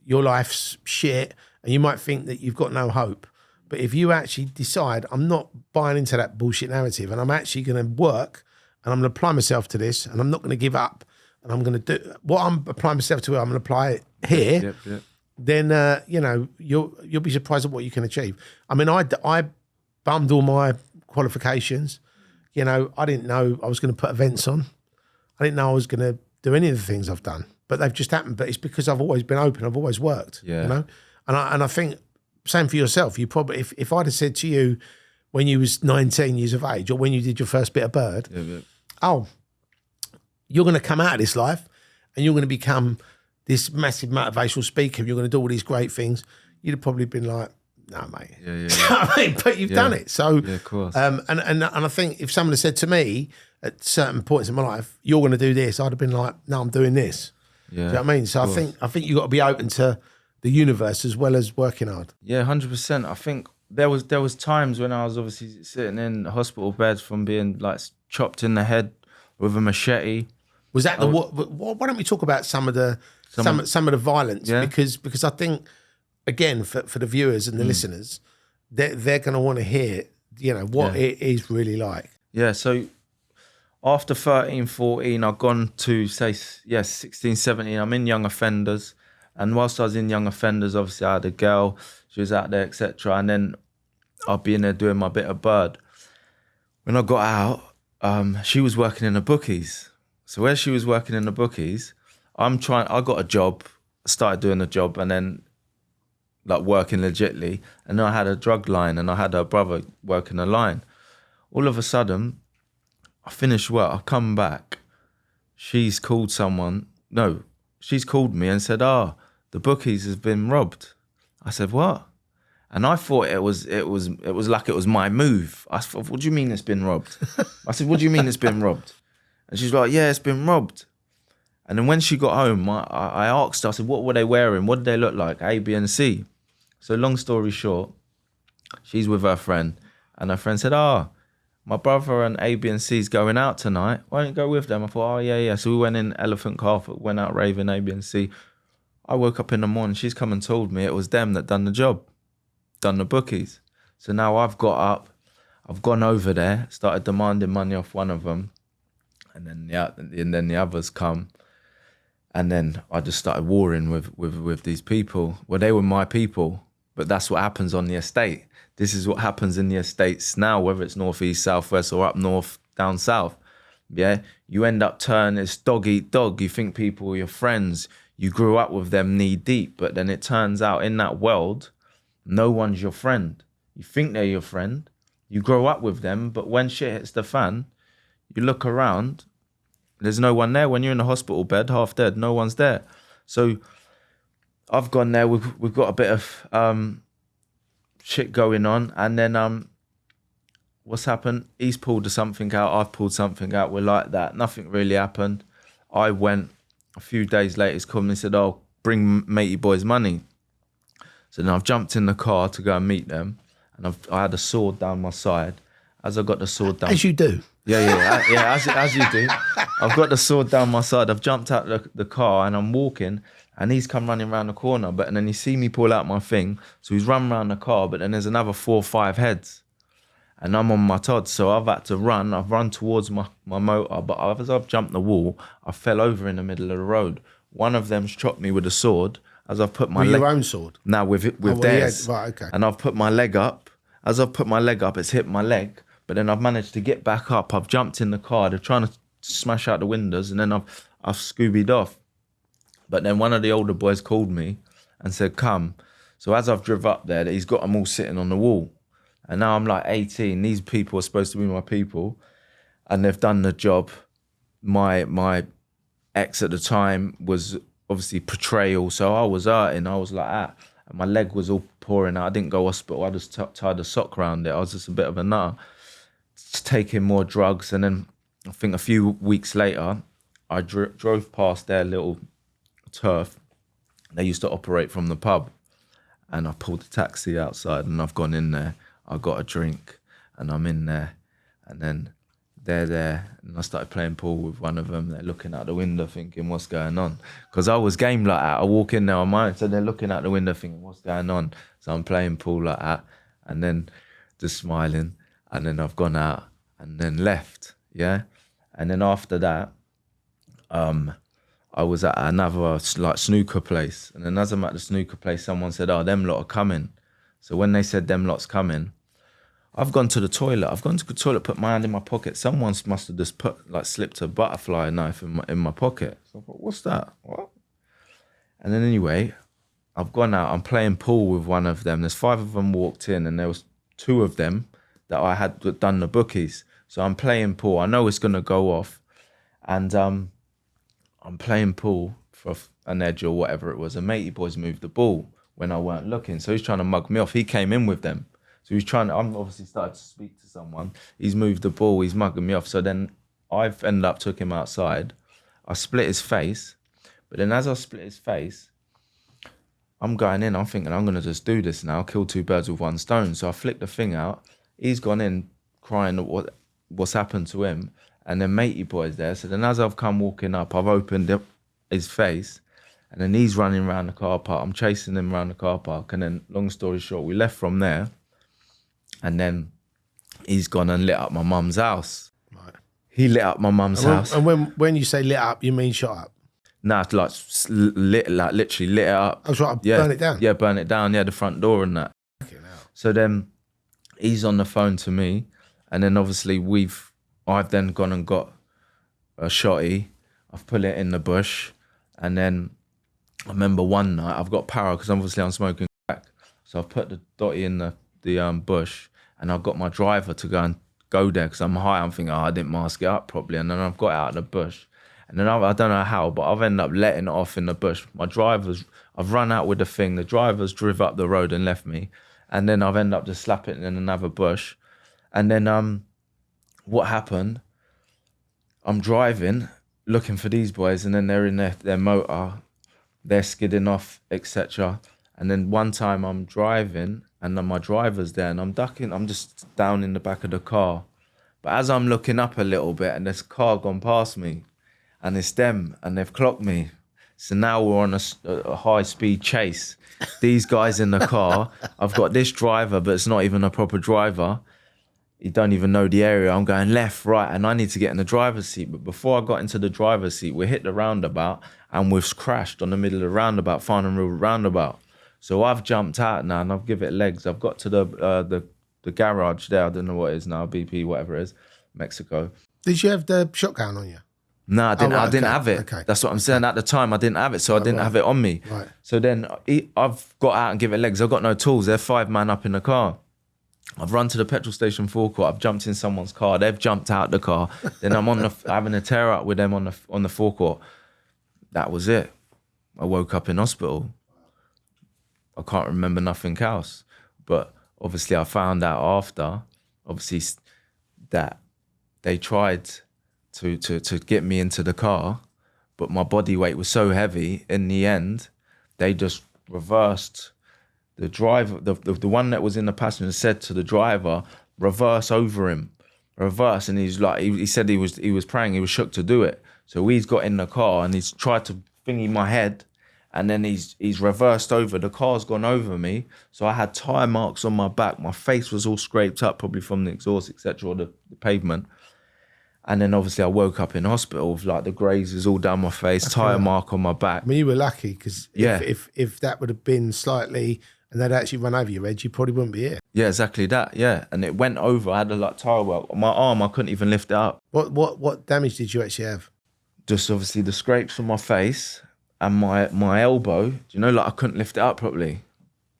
your life's shit, and you might think that you've got no hope. But if you actually decide, I'm not buying into that bullshit narrative, and I'm actually going to work, and I'm going to apply myself to this, and I'm not going to give up, and I'm going to do what I'm applying myself to, I'm going to apply it here. Then you'll be surprised at what you can achieve. I mean, I bummed all my qualifications. I didn't know I was going to put events on. I didn't know I was going to do any of the things I've done, but they've just happened. But it's because I've always been open. I've always worked. And I think same for yourself. You probably, if I'd have said to you when you was 19 years of age, or when you did your first bit of Bird, oh, you're going to come out of this life and you're going to become this massive motivational speaker, you're going to do all these great things, you'd have probably been like, no, mate. Yeah. Do you know what I mean? But you've done it. So, Yeah, of course. and I think if someone had said to me at certain points in my life, you're going to do this, I'd have been like, no, I'm doing this. Yeah. Do you know what I mean? So I think you've got to be open to the universe as well as working hard. Yeah, 100%. I think there was times when I was obviously sitting in a hospital bed from being like chopped in the head with a machete. Was that why don't we talk about some of the violence? Yeah. Because I think, again, for the viewers and the listeners, they're going to want to hear, what it is really like. Yeah, so after 13, 14, I've gone to, say, 16, 17. I'm in young offenders. And whilst I was in young offenders, obviously I had a girl. She was out there, etc. And then I'd be in there doing my bit of bird. When I got out, she was working in the bookies. So where she was working in the bookies, I got a job, started doing a job, and then like working legitly. And then I had a drug line, and I had her brother working a line. All of a sudden, I finished work, I come back, she's called me and said, the bookies has been robbed. I said, what? And I thought it was like it was my move. I thought, what do you mean it's been robbed? I said, what do you mean it's been robbed? And she's like, yeah, it's been robbed. And then when she got home, I asked her, I said, what were they wearing? What did they look like? A, B, and C. So long story short, she's with her friend, and her friend said, my brother and A, B, and C's going out tonight. Why don't you go with them? I thought, yeah. So we went in Elephant Carpet, went out raving, A, B, and C. I woke up in the morning, she's come and told me it was them that done the job, done the bookies. So now I've got up, I've gone over there, started demanding money off one of them, and then the others come. And then I just started warring with these people. Well, they were my people, but that's what happens on the estate. This is what happens in the estates now, whether it's north, east, south, west, or up north, down south. Yeah, you end up turning, it's dog eat dog. You think people are your friends. You grew up with them knee deep, but then it turns out in that world, no one's your friend. You think they're your friend. You grow up with them, but when shit hits the fan, you look around, there's no one there. When you're in a hospital bed, half dead, no one's there. So I've gone there, we've got a bit of shit going on, and then what's happened? He's pulled something out, I've pulled something out, we're like that. Nothing really happened. I went, a few days later, he's called me and said, bring matey boys money. So then I've jumped in the car to go and meet them, and I had a sword down my side. As I got the sword down... As you do. Yeah, as you do. I've got the sword down my side. I've jumped out the car and I'm walking, and he's come running around the corner. And then he see me pull out my thing, so he's run around the car. But then there's another 4 or 5 heads, and I'm on my Todd, so I've had to run. I've run towards my motor, but as I've jumped the wall, I fell over in the middle of the road. One of them's chopped me with a sword. As I've put my your own sword? No, with theirs. Yeah, right, okay. And I've put my leg up. As I've put my leg up, it's hit my leg. But then I've managed to get back up. I've jumped in the car. They're trying to smash out the windows, and then I've Scoobied off. But then one of the older boys called me and said, come. So as I've driven up there, he's got them all sitting on the wall. And now I'm like 18. These people are supposed to be my people, and they've done the job. My ex at the time was obviously Betrayal, so I was hurting. I was like that. And my leg was all pouring out. I didn't go hospital. I just tied a sock around it. I was just a bit of a nutter. Just taking more drugs. And then I think a few weeks later, I drove past their little turf. They used to operate from the pub. And I pulled the taxi outside, and I've gone in there. I got a drink, and I'm in there. And then they're there, and I started playing pool with one of them. They're looking out the window thinking, what's going on? Because I was game like that. I walk in there on mine, so they're looking out the window thinking, what's going on? So I'm playing pool like that, and then just smiling. And then I've gone out and then left, yeah? And then after that, I was at another like snooker place. And then as I'm at the snooker place, someone said, them lot are coming. So when they said them lot's coming, I've gone to the toilet. I've gone to the toilet, put my hand in my pocket. Someone must have just slipped a butterfly knife in my pocket. So I thought, what's that? What? And then anyway, I've gone out. I'm playing pool with one of them. There's 5 of them walked in, and there was 2 of them that I had done the bookies. So I'm playing pool. I know it's going to go off. And I'm playing pool for an edge or whatever it was. And matey boys moved the ball. when I weren't looking. So he's trying to mug me off. He came in with them. So he's trying to, I'm obviously started to speak to someone. He's moved the ball, he's mugging me off. So then I've ended up took him outside. I split his face. But then as I split his face, I'm going in, I'm thinking I'm going to just do this now, kill two birds with one stone. So I flick the thing out. He's gone in crying what's happened to him. And then matey boy's there. So then as I've come walking up, I've opened his face. And then he's running around the car park. I'm chasing him around the car park. And then long story short, we left from there. And then he's gone and lit up my mum's house. Right. He lit up my mum's house. And when you say lit up, you mean shot up? Nah, like literally lit it up. I was right, Yeah, burn it down? Yeah, burn it down. Yeah, the front door and that. So then he's on the phone to me. And then obviously I've then gone and got a shotty. I've put it in the bush. And then I remember one night I've got power because obviously I'm smoking crack. So I've put the dotty in the bush and I've got my driver to go there because I'm high. I'm thinking, I didn't mask it up properly. And then I've got out of the bush. And then I don't know how, but I've ended up letting it off in the bush. I've run out with the thing. The driver's driven up the road and left me. And then I've ended up just slapping it in another bush. And then what happened, I'm driving, looking for these boys, and then they're in their motor, they're skidding off, etc. And then one time I'm driving, and then my driver's there, and I'm ducking, I'm just down in the back of the car. But as I'm looking up a little bit, and this car gone past me, and it's them, and they've clocked me. So now we're on a high-speed chase. These guys in the car, I've got this driver, but it's not even a proper driver. You don't even know the area. I'm going left, right, and I need to get in the driver's seat. But before I got into the driver's seat, we hit the roundabout, and we've crashed on the middle of the roundabout, Farnham Road roundabout. So I've jumped out now, and I've given it legs. I've got to the garage there. I don't know what it is now, BP, whatever it is, Mexico. Did you have the shotgun on you? No, I didn't. right, I didn't okay, have it. okay. That's what I'm saying. At the time, I didn't have it, so I didn't have it on me. Right. So then I've got out and given it legs. I've got no tools. They're 5 man up in the car. I've run to the petrol station forecourt. I've jumped in someone's car. They've jumped out the car. Then I'm having a tear up with them on the forecourt. That was it. I woke up in hospital. I can't remember nothing else. But obviously, I found out after, obviously, that they tried to get me into the car, but my body weight was so heavy. In the end, they just reversed. The driver, the one that was in the passenger said to the driver, reverse over him, reverse. And he's like, he said he was praying, he was shook to do it. So he's got in the car and he's tried to thingy my head, and then he's reversed over. The car's gone over me. So I had tire marks on my back. My face was all scraped up, probably from the exhaust, etc., or the pavement. And then obviously I woke up in hospital with like the grazes all down my face, tire mark on my back. I mean, you were lucky because Yeah. if that would have been slightly and they'd actually run over your head, you probably wouldn't be here. Yeah, exactly that. Yeah, and it went over. I had a like tire welt on my arm. I couldn't even lift it up. What damage did you actually have? Just obviously the scrapes on my face and my elbow. Do you know, like I couldn't lift it up properly.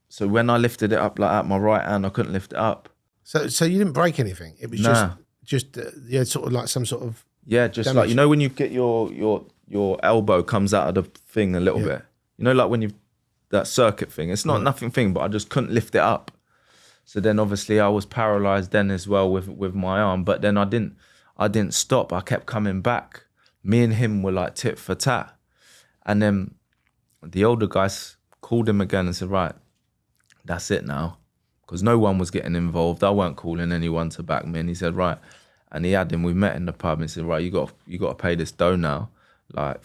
So when I lifted it up like that, my right hand, I couldn't lift it up. So you didn't break anything. It was just yeah, sort of like some sort of just damage. like, you know, when you get your elbow comes out of the thing a little bit. You know, like when you that circuit thing. It's not nothing thing, but I just couldn't lift it up. So then obviously I was paralyzed then as well with my arm. But then I didn't stop. I kept coming back. Me and him were like tit for tat. And then the older guys called him again and said, right, that's it now. Because no one was getting involved. I weren't calling anyone to back me. And he said, right. And he had him, we met in the pub and he said, right, you got to pay this dough now. Like,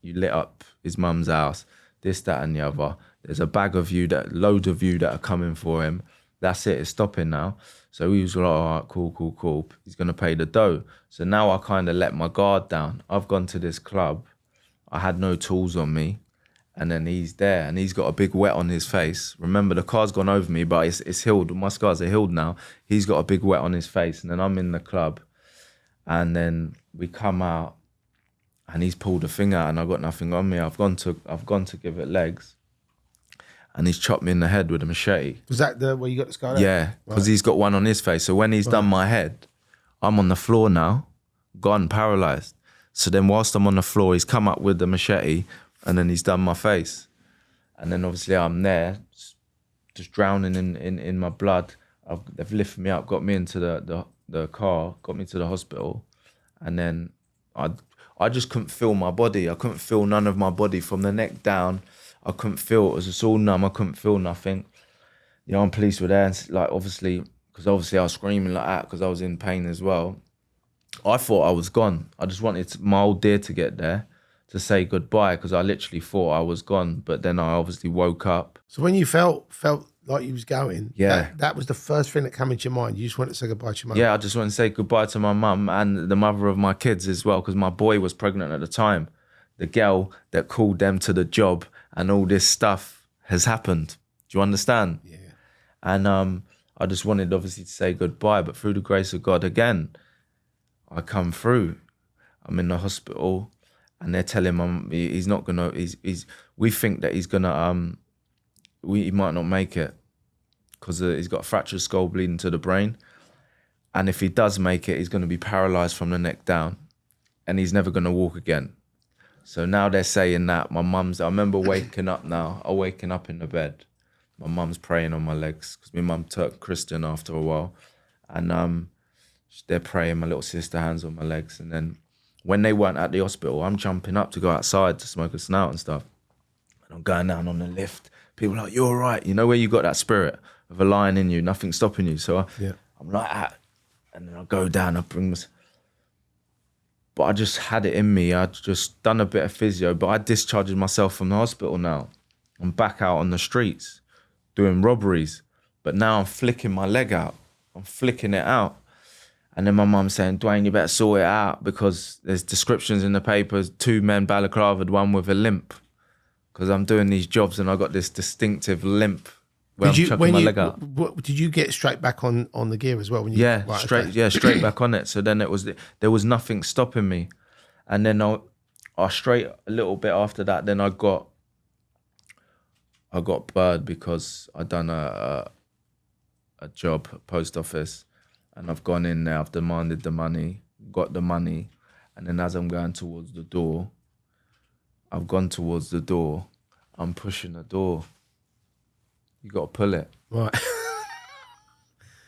you lit up his mum's house, this, that, and the other. There's a bag of you, loads of you that are coming for him. That's it, it's stopping now. So he was like, all right, cool. He's going to pay the dough. So now I kind of let my guard down. I've gone to this club. I had no tools on me. And then he's there and he's got a big wet on his face. Remember, the car's gone over me, but it's healed. My scars are healed now. He's got a big wet on his face. And then I'm in the club. And then we come out and he's pulled a thing out and I've got nothing on me. I've gone to give it legs. And he's chopped me in the head with a machete. Was that where you got the scar? Yeah, because he's got one on his face. So when he's done my head, I'm on the floor now, gone, paralyzed. So then whilst I'm on the floor, he's come up with the machete and then he's done my face. And then obviously I'm there, just drowning in my blood. They've lifted me up, got me into the car, got me to the hospital, and then I just couldn't feel my body. I couldn't feel none of my body from the neck down. I couldn't feel. It was just all numb. I couldn't feel nothing. The armed police were there, and like obviously I was screaming like that because I was in pain as well. I thought I was gone. I just wanted my old dear to get there to say goodbye because I literally thought I was gone. But then I obviously woke up. So when you felt like you was going, Yeah, that was the first thing that came into your mind. You just wanted to say goodbye to your mum. Yeah, I just wanted to say goodbye to my mum and the mother of my kids as well because my boy was pregnant at the time. The girl that called them to the job and all this stuff has happened. Do you understand? Yeah. And I just wanted obviously to say goodbye, but through the grace of God again, I come through. I'm in the hospital and they're telling him he's not gonna. We think that he's gonna. He might not make it because he's got a fractured skull, bleeding to the brain, and if he does make it, he's gonna be paralysed from the neck down, and he's never gonna walk again. So now they're saying that I remember waking up now. I'm waking up in the bed. My mum's praying on my legs because my mum turned Christian after a while, and they're praying. My little sister hands on my legs, and then when they weren't at the hospital, I'm jumping up to go outside to smoke a snout and stuff, and I'm going down on the lift. People are like, "You're all right," you know, where you got that spirit of a lion in you, nothing stopping you. So I'm like that, and then I go down. But I just had it in me. I'd just done a bit of physio, but I discharged myself from the hospital now. I'm back out on the streets doing robberies, but now I'm flicking my leg out. I'm flicking it out. And then my mum saying, "Dwayne, you better sort it out because there's descriptions in the papers, 2 men balaclavaed, one with a limp. Because I'm doing these jobs and I got this distinctive limp where I'm chucking my leg out." Did you get straight back on the gear as well? When you, Yeah, right, straight. okay. Yeah, straight back on it. So then there was nothing stopping me, and then I straight a little bit after that. Then I got burred because I done a job at post office, and I've gone in there. I've demanded the money, got the money, and then as I'm going towards the door, I've gone towards the door. I'm pushing the door. You got to pull it. Right.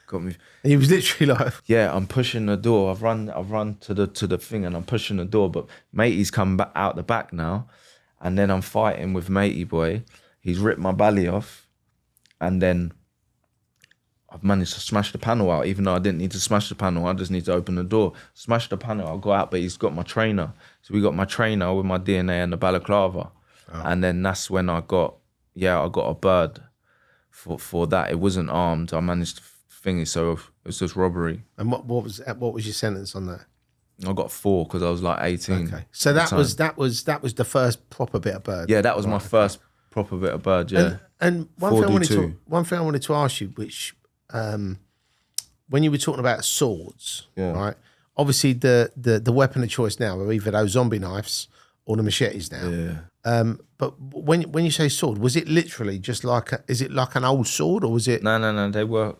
Got me. And he was literally like, Yeah, I'm pushing the door. I've run to the thing and I'm pushing the door, but matey's come back out the back now, and then I'm fighting with matey boy. He's ripped my belly off, and then I've managed to smash the panel out, even though I didn't need to smash the panel. I just need to open the door. Smash the panel, I'll go out, but he's got my trainer. So we got my trainer with my DNA and the balaclava. Oh. And then that's when I got a bird for that. It wasn't armed. I managed to thing it, so it was just robbery. And what was your sentence on that? I got 4 because I was like 18. Okay. So that was the first proper bit of bird. Yeah, that was my first proper bit of bird, yeah. And one thing I wanted to ask you, which when you were talking about swords, right? Obviously, the weapon of choice now are either those zombie knives or the machetes now. Yeah. But when you say sword, was it literally just like is it like an old sword, or was it? No.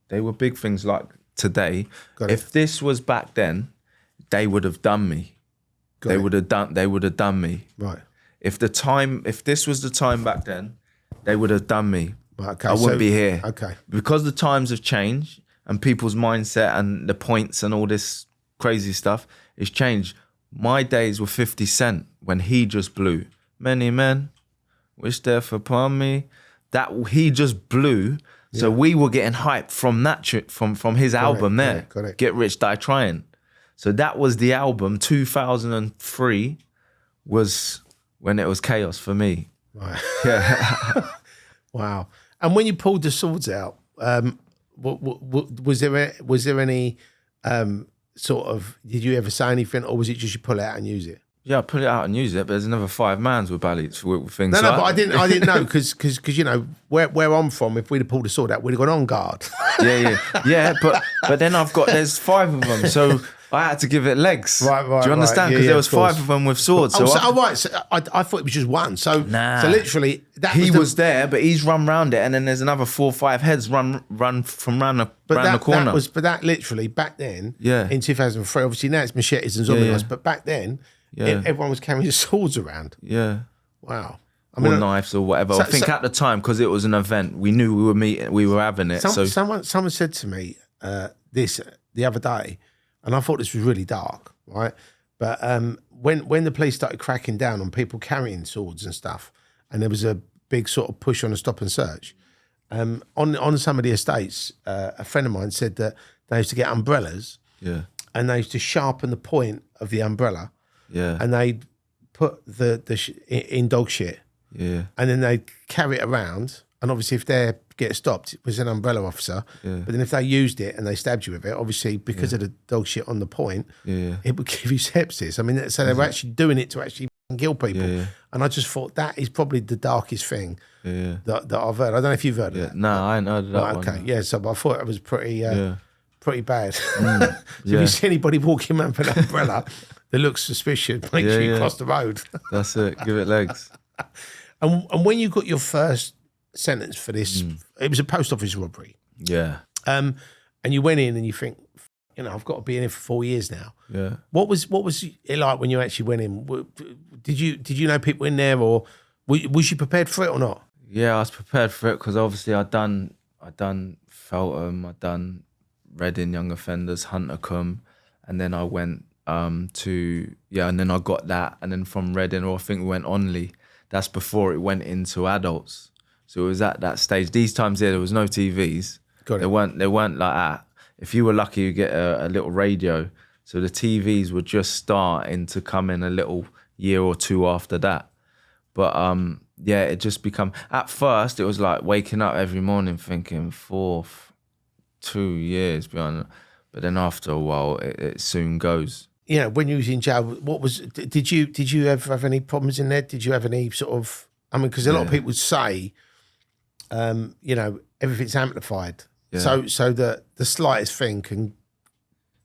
They were big things like today. If this was back then, they would have done me. They would have done me. Right. If this was the time back then, they would have done me. Right, okay. I wouldn't be here. Okay. Because the times have changed and people's mindset and the points and all this crazy stuff has changed. My days were 50 Cent when he just blew. Many men wish death upon me. That he just blew. Yeah. So we were getting hyped from that from his album there. Got it. Get Rich, Die Trying. So that was the album. 2003 was when it was chaos for me. Right. Yeah. Wow. And when you pulled the swords out, was there any sort of, did you ever say anything, or was it just you pull it out and use it? Yeah, I put it out and use it, but there's another 5 mans with ballets with things. No, but I didn't know because you know where I'm from, if we'd have pulled a sword out, we'd have gone on guard. Yeah. But then there's 5 of them, so I had to give it legs. Right. Do you understand? Because there was 5 of them with swords. So I thought it was just one. So literally that he was there, but he's run round it, and then there's another 4 or 5 heads run from round the corner. But that literally back then, yeah, in 2003. Obviously now it's machetes and zombie knives, but back then. Yeah. Everyone was carrying swords around. Yeah. Wow. or knives or whatever. I think at the time, because it was an event, we knew we were having it. Someone said to me this the other day, and I thought this was really dark, right? But when the police started cracking down on people carrying swords and stuff, and there was a big sort of push on a stop and search, on some of the estates, a friend of mine said that they used to get umbrellas, and they used to sharpen the point of the umbrella, and they'd put in dog shit, and then they'd carry it around, and obviously if they get stopped, it was an umbrella officer, but then if they used it and they stabbed you with it, obviously because of the dog shit on the point, it would give you sepsis. I mean, so they were actually doing it to actually kill people, and I just thought that is probably the darkest thing that I've heard. I don't know if you've heard of that. No, I ain't heard of that one. Okay, so I thought it was pretty bad. So if you see anybody walking around with an umbrella that looks suspicious, make sure you cross the road. That's it. Give it legs. And when you got your first sentence for this, it was a post office robbery. Yeah. And you went in and you think, I've got to be in here for 4 years now. Yeah. What was it like when you actually went in? Did you know people in there, or was you prepared for it or not? Yeah, I was prepared for it because obviously I'd done Feltham, I'd done Reading Young Offenders, Huntercombe, and then I went and then I got that, and then from Reading, or I think we went Onley. That's before it went into adults. So it was at that stage. These times there was no TVs. Got it. They weren't like that. If you were lucky, you get a little radio. So the TVs were just starting to come in a little year or two after that. But it just become. At first, it was like waking up every morning thinking 2 years behind. But then after a while, it soon goes. Yeah, when you was in jail, did you ever have any problems in there? Did you have any sort of? I mean, because a lot of people say, everything's amplified. Yeah. So that the slightest thing can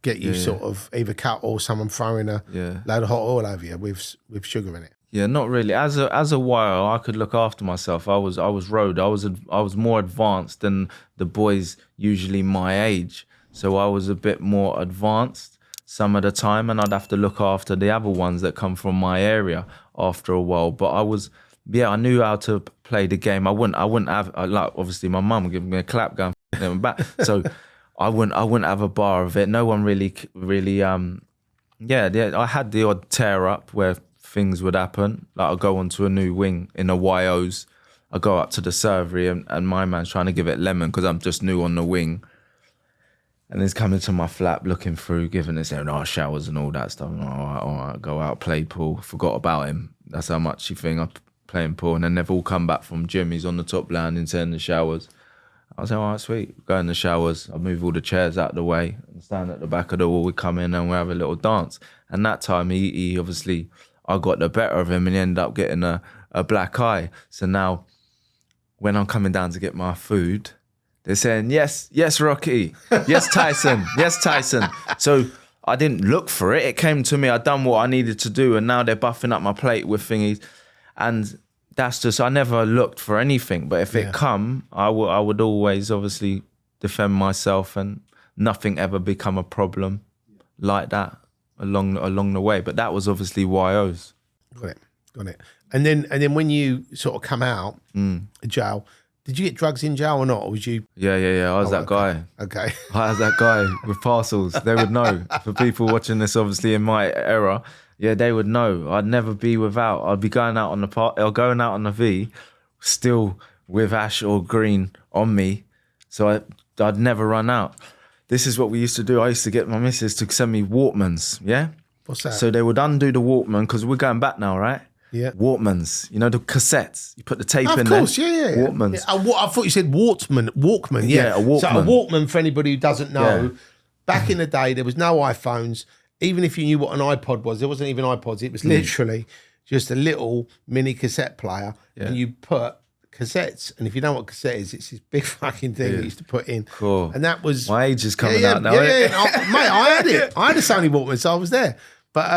get you sort of either cut or someone throwing a load of hot oil over you with sugar in it. Yeah, not really. As a while, I could look after myself. I was road. I was more advanced than the boys usually my age. So I was a bit more advanced some of the time, and I'd have to look after the other ones that come from my area after a while. But I knew how to play the game. I wouldn't have obviously my mum would give me a clap going back. So I wouldn't have a bar of it. No one really. I had the odd tear up where things would happen. Like I'll go onto a new wing in a YOs. I go up to the servery and my man's trying to give it lemon because I'm just new on the wing. And he's coming to my flat, looking through, giving us showers and all that stuff. And all right, go out, play pool. Forgot about him. That's how much you think I'm playing pool. And then they've all come back from gym. He's on the top landing, in the showers. I was like, all right, sweet. Go in the showers. I move all the chairs out of the way and stand at the back of the wall. We come in and we have a little dance. And that time, he obviously, I got the better of him and he ended up getting a black eye. So now, when I'm coming down to get my food, they're saying, yes, Rocky. Yes, Tyson. Yes, Tyson. So I didn't look for it. It came to me. I'd done what I needed to do. And now they're buffing up my plate with thingies. And that's just, I never looked for anything. But if it come, I would always obviously defend myself and nothing ever become a problem like that along the way. But that was obviously YOs. Got it. And then when you sort of come out of jail, did you get drugs in jail or not? Or was you? Yeah. I was that guy. Okay. I was that guy with parcels. They would know. For people watching this, obviously in my era, they would know. I'd never be without. I'd be going out on the V, still with ash or green on me. So I'd never run out. This is what we used to do. I used to get my missus to send me Walkmans. Yeah. What's that? So they would undo the Walkman because we're going back now, right? Yeah. Walkmans, the cassettes. You put the tape in there. Of course, yeah. Walkmans. Yeah. I thought you said Walkman, yeah. A Walkman. So a Walkman, for anybody who doesn't know, back in the day, there was no iPhones. Even if you knew what an iPod was, there wasn't even iPods. It was literally just a little mini cassette player. Yeah. And you put cassettes. And if you know what cassette is, it's this big fucking thing that you used to put in. Cool. And that was... My age is coming out now. Yeah. Mate, I had it. I had a Sony Walkman, so I was there. But...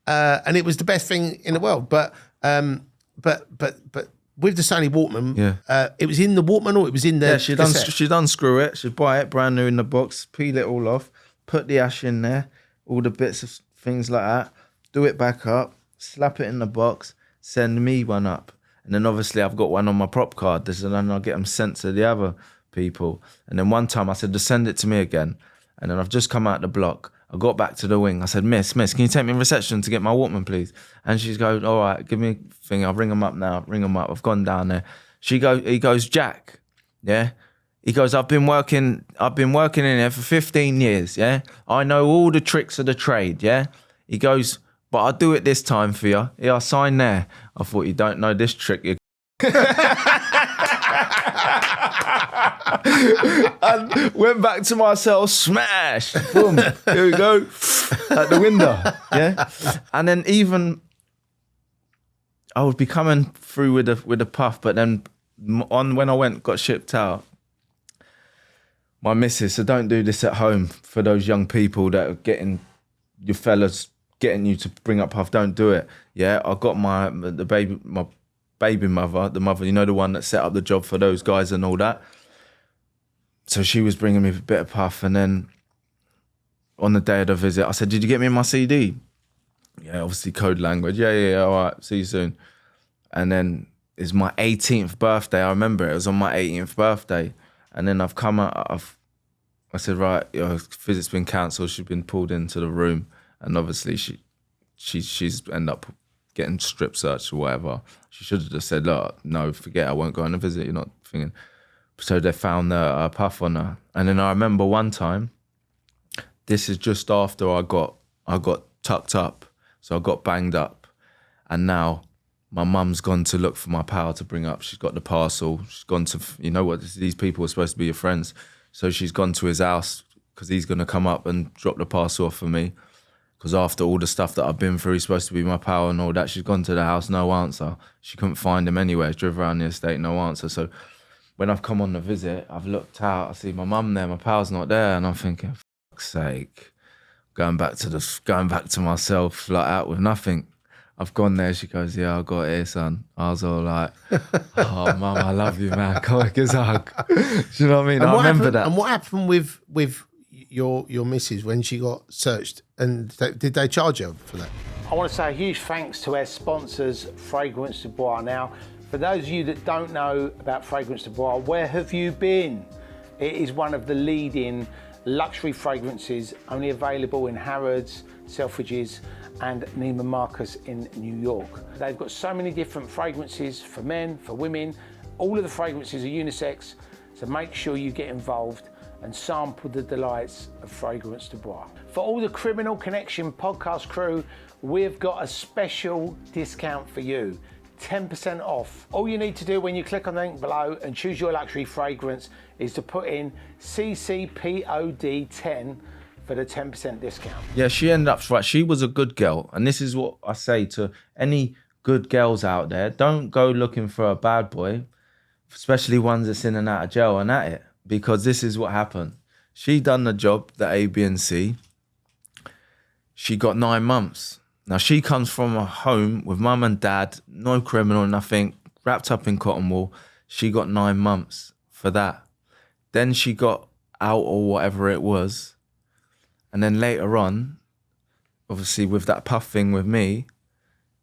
and it was the best thing in the world, but with the Sony Walkman, it was in the Walkman or it was in the she'd unscrew it, she'd buy it brand new in the box, peel it all off, put the ash in there, all the bits of things like that, do it back up, slap it in the box, send me one up, And then obviously I've got one on my prop card. And then I'll get them sent to the other people. And then one time I said, just send it to me again. And then I've just come out the block. I got back to the wing. I said, Miss, can you take me in reception to get my Walkman, please? And she's going, all right, give me a thing. I'll ring them up now. Ring them up. I've gone down there. He goes, Jack, yeah? He goes, I've been working in here for 15 years, yeah? I know all the tricks of the trade, yeah? He goes, but I'll do it this time for you. Yeah, I'll sign there. I thought, you don't know this trick. And went back to my cell, smash, boom, here we go, at the window, yeah. And then even I would be coming through with a puff, but then when I got shipped out, my missus, so don't do this at home for those young people that are getting your fellas getting you to bring up puff. Don't do it. Yeah, I got my baby mother, the mother, you know, the one that set up the job for those guys and all that. So she was bringing me a bit of puff, and then on the day of the visit, I said, did you get me my CD? Yeah, obviously code language. Yeah, all right, see you soon. And then it's my 18th birthday. I remember it was on my 18th birthday. And then I've come out, I said, right, your visit's been cancelled. She's been pulled into the room. And obviously she's ended up getting strip searched or whatever. She should have just said, look, no, forget, I won't go on a visit. You're not thinking. So they found the puff on her. And then I remember one time, this is just after I got tucked up. So I got banged up. And now my mum's gone to look for my pal to bring up. She's got the parcel. She's gone to, you know what, these people are supposed to be your friends. So she's gone to his house because he's going to come up and drop the parcel off for me. Because after all the stuff that I've been through, he's supposed to be my pal and all that. She's gone to the house, no answer. She couldn't find him anywhere. Drove around the estate, no answer. So when I've come on the visit, I've looked out, I see my mum there, my pal's not there, and I'm thinking, for fuck's sake, going back to myself like that with nothing. I've gone there, she goes, yeah, I got it here, son. I was all like, oh, mum, I love you, man. Come on, give us a hug. Do you know what I mean? I remember that. And what happened with your missus when she got searched? And did they charge her for that? I want to say a huge thanks to our sponsors, Fragrance du Bois. Now, for those of you that don't know about Fragrance du Bois, where have you been? It is one of the leading luxury fragrances, only available in Harrods, Selfridges, and Neiman Marcus in New York. They've got so many different fragrances for men, for women. All of the fragrances are unisex, so make sure you get involved and sample the delights of Fragrance du Bois. For all the Criminal Connection podcast crew, we've got a special discount for you. 10% off. All you need to do when you click on the link below and choose your luxury fragrance is to put in CCPOD10 for the 10% discount. Yeah, she ended up right. She was a good girl. And this is what I say to any good girls out there. Don't go looking for a bad boy, especially ones that's in and out of jail and at it, because this is what happened. She done the job, the A, B, and C. She got 9 months. Now, she comes from a home with mum and dad, no criminal, nothing, wrapped up in cotton wool. She got 9 months for that. Then she got out or whatever it was. And then later on, obviously with that puff thing with me,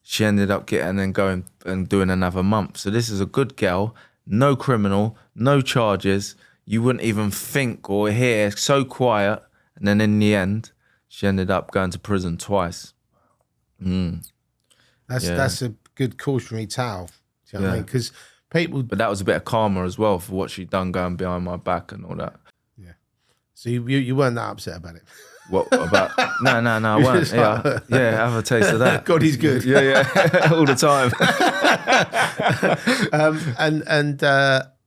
she ended up getting and going and doing another month. So this is a good girl, no criminal, no charges. You wouldn't even think or hear, so quiet. And then in the end, she ended up going to prison twice. That's a good cautionary tale. Do you know what I mean? Because people. But that was a bit of karma as well for what she'd done going behind my back and all that. Yeah. So you weren't that upset about it. What about? No, I weren't. Yeah, have a taste of that. God, he's good. Yeah, all the time.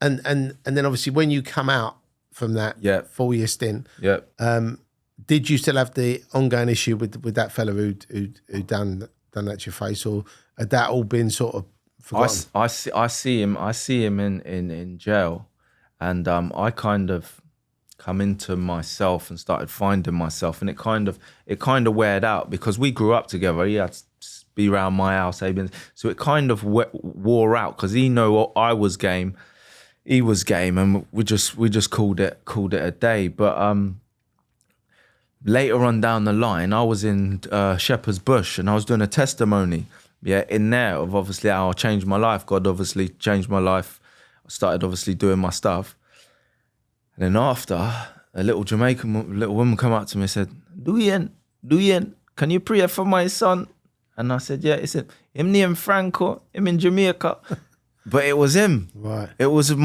And then obviously when you come out from that 4-year stint, did you still have the ongoing issue with that fella who done that to your face, or had that all been sort of forgotten? I see him in jail, and I kind of come into myself and started finding myself, and it kind of weared out because we grew up together. He had to be around my house, so it kind of wore out because he knew I was game, he was game, and we just called it a day. But later on down the line, I was in Shepherd's Bush and I was doing a testimony yeah, in there of obviously how I changed my life. God obviously changed my life. I started obviously doing my stuff. And then after, a little little woman come up to me and said, Dwayne, can you pray for my son? And I said, yeah. He said, him name Franco, him in Jamaica. But it was him. Right. It was the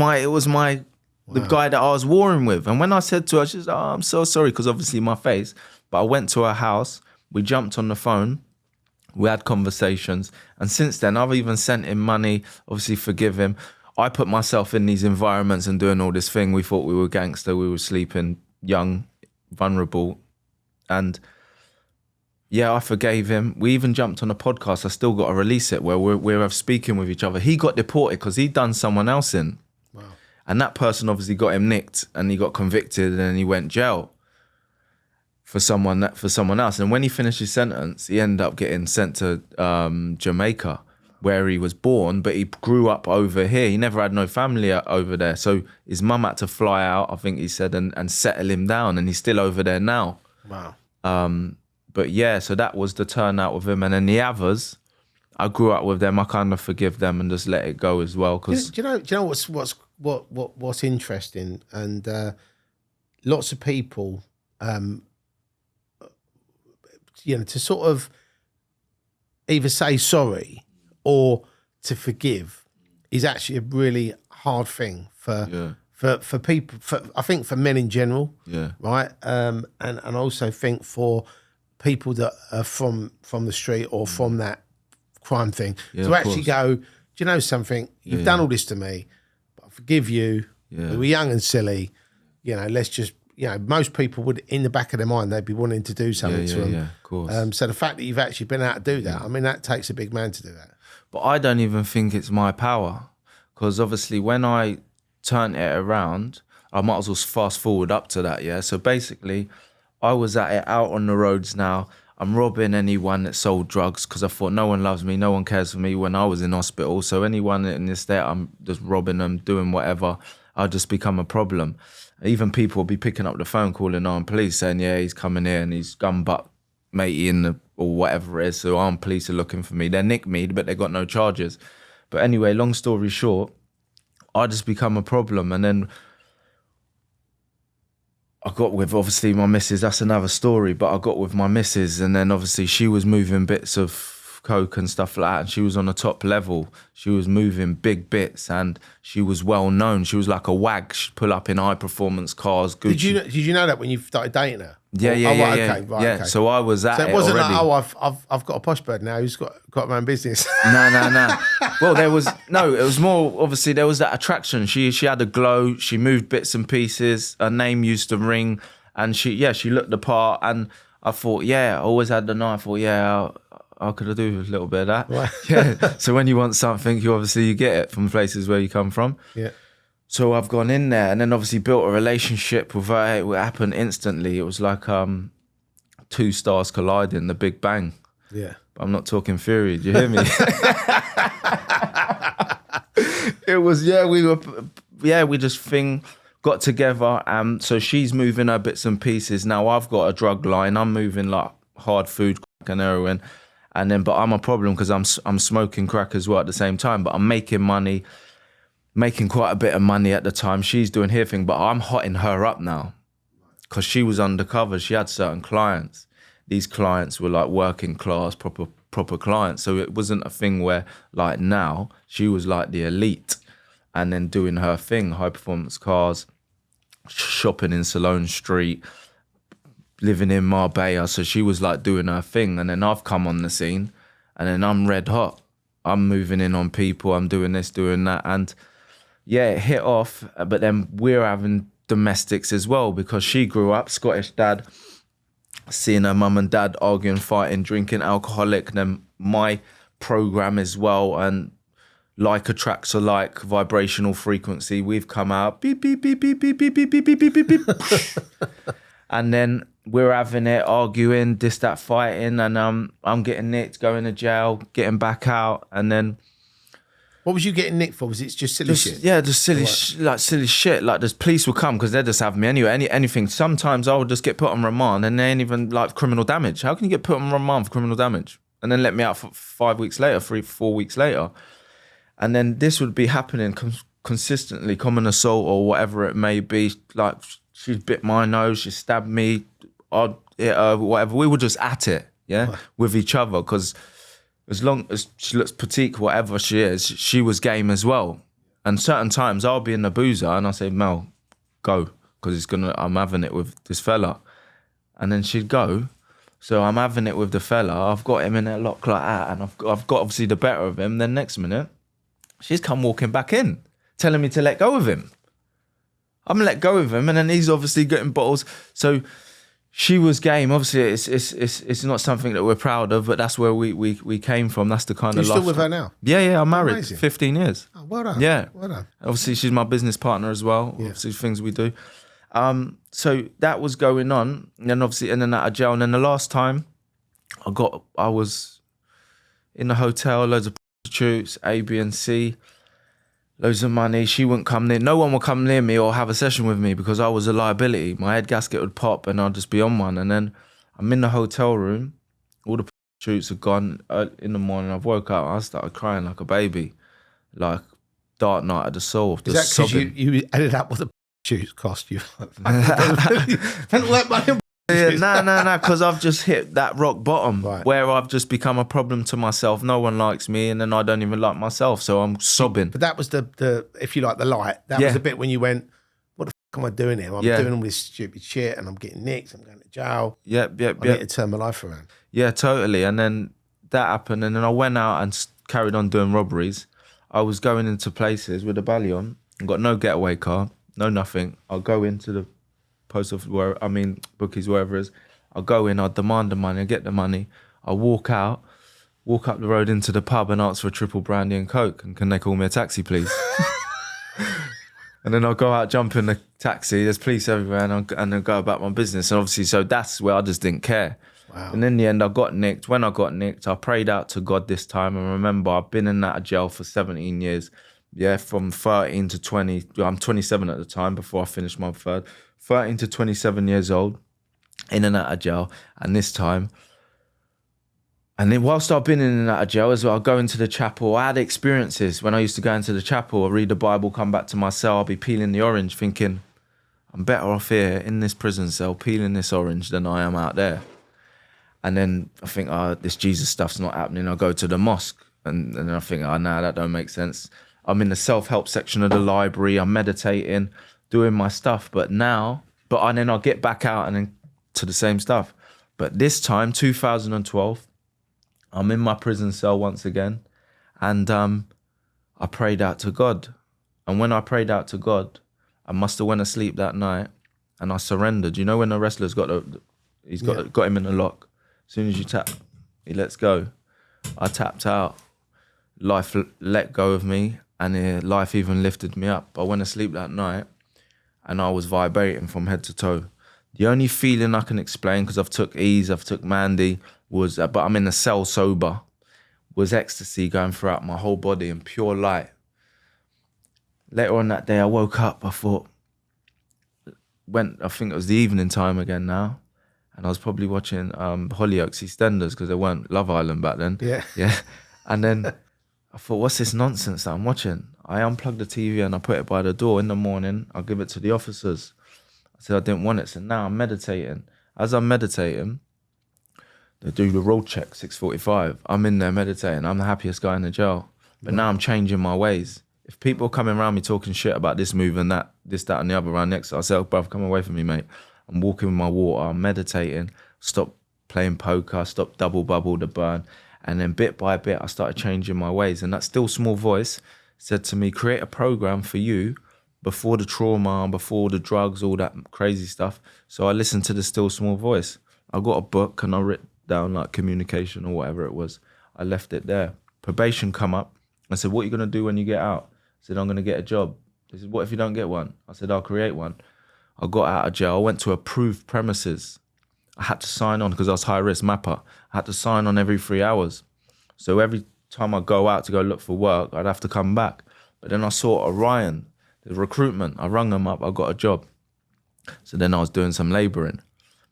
guy that I was warring with. And when I said to her, she said, oh, I'm so sorry, because obviously my face. But I went to her house, we jumped on the phone, we had conversations. And since then, I've even sent him money, obviously forgive him. I put myself in these environments and doing all this thing. We thought we were gangster, we were sleeping, young, vulnerable. And yeah, I forgave him. We even jumped on a podcast. I still got to release it where we're speaking with each other. He got deported because he'd done someone else in. Wow. And that person obviously got him nicked and he got convicted and then he went jail for someone else. And when he finished his sentence, he ended up getting sent to Jamaica where he was born, but he grew up over here. He never had no family over there. So his mum had to fly out, I think he said, and settle him down. And he's still over there now. Wow. But yeah, so that was the turnout with him. And then the others, I grew up with them. I kind of forgive them and just let it go as well. Cause do you know what's interesting? And lots of people, to sort of either say sorry or to forgive is actually a really hard thing for people. I think for men in general, right, and also think for people that are from the street or from that crime thing to actually go, do you know something? You've done all this to me, but I forgive you. We were young and silly. Let's just, most people would, in the back of their mind, they'd be wanting to do something to them. Yeah, of course. So the fact that you've actually been able to do that, I mean, that takes a big man to do that. But I don't even think it's my power, because obviously when I turned it around, I might as well fast forward up to that, yeah? So basically, I was at it out on the roads now. I'm robbing anyone that sold drugs because I thought no one loves me, no one cares for me when I was in hospital. So anyone in this state, I'm just robbing them, doing whatever. I'll just become a problem. Even people will be picking up the phone, calling armed police, saying, yeah, he's coming here and he's gun butt matey or whatever it is. So armed police are looking for me. They nicked me, but they got no charges. But anyway, long story short, I just become a problem. And then I got with, obviously, my missus. That's another story, but I got with my missus, and then obviously she was moving bits of coke and stuff like that, and she was on the top level. She was moving big bits, and she was well known. She was like a wag. She'd pull up in high performance cars. Gucci. Did you know that when you started dating her? Yeah. Okay. So I was at it. So it wasn't already. like, I've got a posh bird now who's got my own business. No. Well, it was more, obviously there was that attraction. She had a glow. She moved bits and pieces. Her name used to ring, and she looked the part. And I thought, I always had the knife. I thought, I could do a little bit of that. Right. Yeah. So when you want something, you get it from places where you come from. Yeah. So I've gone in there and then obviously built a relationship with her. It happened instantly. It was like two stars colliding, the Big Bang. Yeah. But I'm not talking Fury. Do you hear me? It was, we just got together. So she's moving her bits and pieces. Now I've got a drug line. I'm moving like hard food, crack and heroin. And then, but I'm a problem because I'm smoking crack as well at the same time. But I'm making money. Making quite a bit of money at the time. She's doing her thing, but I'm hotting her up now because she was undercover. She had certain clients. These clients were like working class, proper clients. So it wasn't a thing where like now she was like the elite and then doing her thing, high performance cars, shopping in Salone Street, living in Marbella. So she was like doing her thing. And then I've come on the scene and then I'm red hot. I'm moving in on people. I'm doing this, doing that. And yeah, it hit off, but then we're having domestics as well because she grew up, Scottish dad, seeing her mum and dad arguing, fighting, drinking, alcoholic, and then my program as well, and like attracts alike, vibrational frequency, we've come out, beep, beep, beep, beep, beep, beep, beep, beep, beep, beep, beep, beep. And then we're having it, arguing, this, that, fighting, and I'm getting nicked, going to jail, getting back out, and then... What was you getting nicked for? Was it just silly shit? Yeah, just silly shit. Like the police would come because they just have me anyway. Anything. Sometimes I would just get put on remand and they ain't even like criminal damage. How can you get put on remand for criminal damage? and then let me out for 5 weeks later, 4 weeks later. And then this would be happening consistently, common assault or whatever it may be. Like, she bit my nose, she stabbed me, I'd hit her, whatever. We were just at it, with each other, because as long as she looks petite, whatever she is, she was game as well. And certain times I'll be in the boozer and I'll say, Mel, go, because I'm having it with this fella. And then she'd go. So I'm having it with the fella. I've got him in a lock like that, and I've got obviously the better of him. Then next minute, she's come walking back in, telling me to let go of him. I'm let go of him, and then he's obviously getting bottles. So she was game. Obviously, it's not something that we're proud of, but that's where we came from. That's the kind of life. You're still with her now? Yeah, I'm married. Amazing. 15 years. Oh, well done. Yeah. Well done. Obviously, she's my business partner as well. Yeah. Obviously, things we do. So that was going on, and then obviously in and out of jail. And then the last time I was in the hotel, loads of prostitutes, A, B, and C, loads of money. She wouldn't come near. No one would come near me or have a session with me because I was a liability. My head gasket would pop, and I'd just be on one. And then I'm in the hotel room. All the prostitutes are gone. In the morning, I've woke up. I started crying like a baby, like Dark Night of the Soul. Is that because you ended up with a shoes cost you? Spent all that money on No, because I've just hit that rock bottom where I've just become a problem to myself. No one likes me, and then I don't even like myself, so I'm sobbing. But that was the if you like, the light. That was the bit when you went, what the fuck am I doing here? I'm doing all this stupid shit, and I'm getting nicked, I'm going to jail. Yep. I need to turn my life around. Yeah, totally. And then that happened, and then I went out and carried on doing robberies. I was going into places with a belly on, and got no getaway car. No, nothing. I'll go into the post office, bookies, wherever it is. I'll go in, I'll demand the money, I get the money. I'll walk up the road into the pub and ask for a triple brandy and Coke. And can they call me a taxi, please? And then I'll go out, jump in the taxi. There's police everywhere, and I'll go about my business. And obviously, so that's where I just didn't care. Wow. And in the end, I got nicked. When I got nicked, I prayed out to God this time. And remember, I've been in that jail for 17 years. Yeah, from 13 to 20. I'm 27 at the time before I finished my third. 13 to 27 years old, in and out of jail. And this time, and then whilst I've been in and out of jail as well, I'll go into the chapel. I had experiences when I used to go into the chapel, I'll read the Bible, come back to my cell, I'll be peeling the orange thinking, I'm better off here in this prison cell peeling this orange than I am out there. And then I think, this Jesus stuff's not happening. I'll go to the mosque. And then I think, nah, that don't make sense. I'm in the self-help section of the library. I'm meditating, doing my stuff. And then I'll get back out and then to the same stuff. But this time, 2012, I'm in my prison cell once again. And I prayed out to God. And when I prayed out to God, I must have went to sleep that night and I surrendered. You know when the wrestler's got him in the lock. As soon as you tap, he lets go. I tapped out. Life let go of me. And life even lifted me up. I went to sleep that night and I was vibrating from head to toe. The only feeling I can explain, because I've took Ease, I've took Mandy, but I'm in the cell sober, was ecstasy going throughout my whole body and pure light. Later on that day, I woke up, I think it was the evening time again now, and I was probably watching Hollyoaks EastEnders because there weren't Love Island back then. Yeah. And then I thought, what's this nonsense that I'm watching? I unplugged the TV and I put it by the door. In the morning, I'll give it to the officers. I said I didn't want it. So now I'm meditating. As I'm meditating, they do the road check, 6:45. I'm in there meditating. I'm the happiest guy in the jail. But now I'm changing my ways. If people are coming around me talking shit about this move and that, this, that, and the other around next, I say, bruv, come away from me, mate. I'm walking with my water. I'm meditating. Stop playing poker. Stop double bubble the burn. And then bit by bit, I started changing my ways. And that still small voice said to me, create a program for you before the trauma, before the drugs, all that crazy stuff. So I listened to the still small voice. I got a book and I wrote down like communication or whatever it was. I left it there. Probation come up. I said, what are you going to do when you get out? I said, I'm going to get a job. They said, what if you don't get one? I said, I'll create one. I got out of jail. I went to approved premises. I had to sign on because I was high risk mapper. I had to sign on every 3 hours. So every time I go out to go look for work, I'd have to come back. But then I saw Orion, the recruitment. I rung them up. I got a job. So then I was doing some labouring.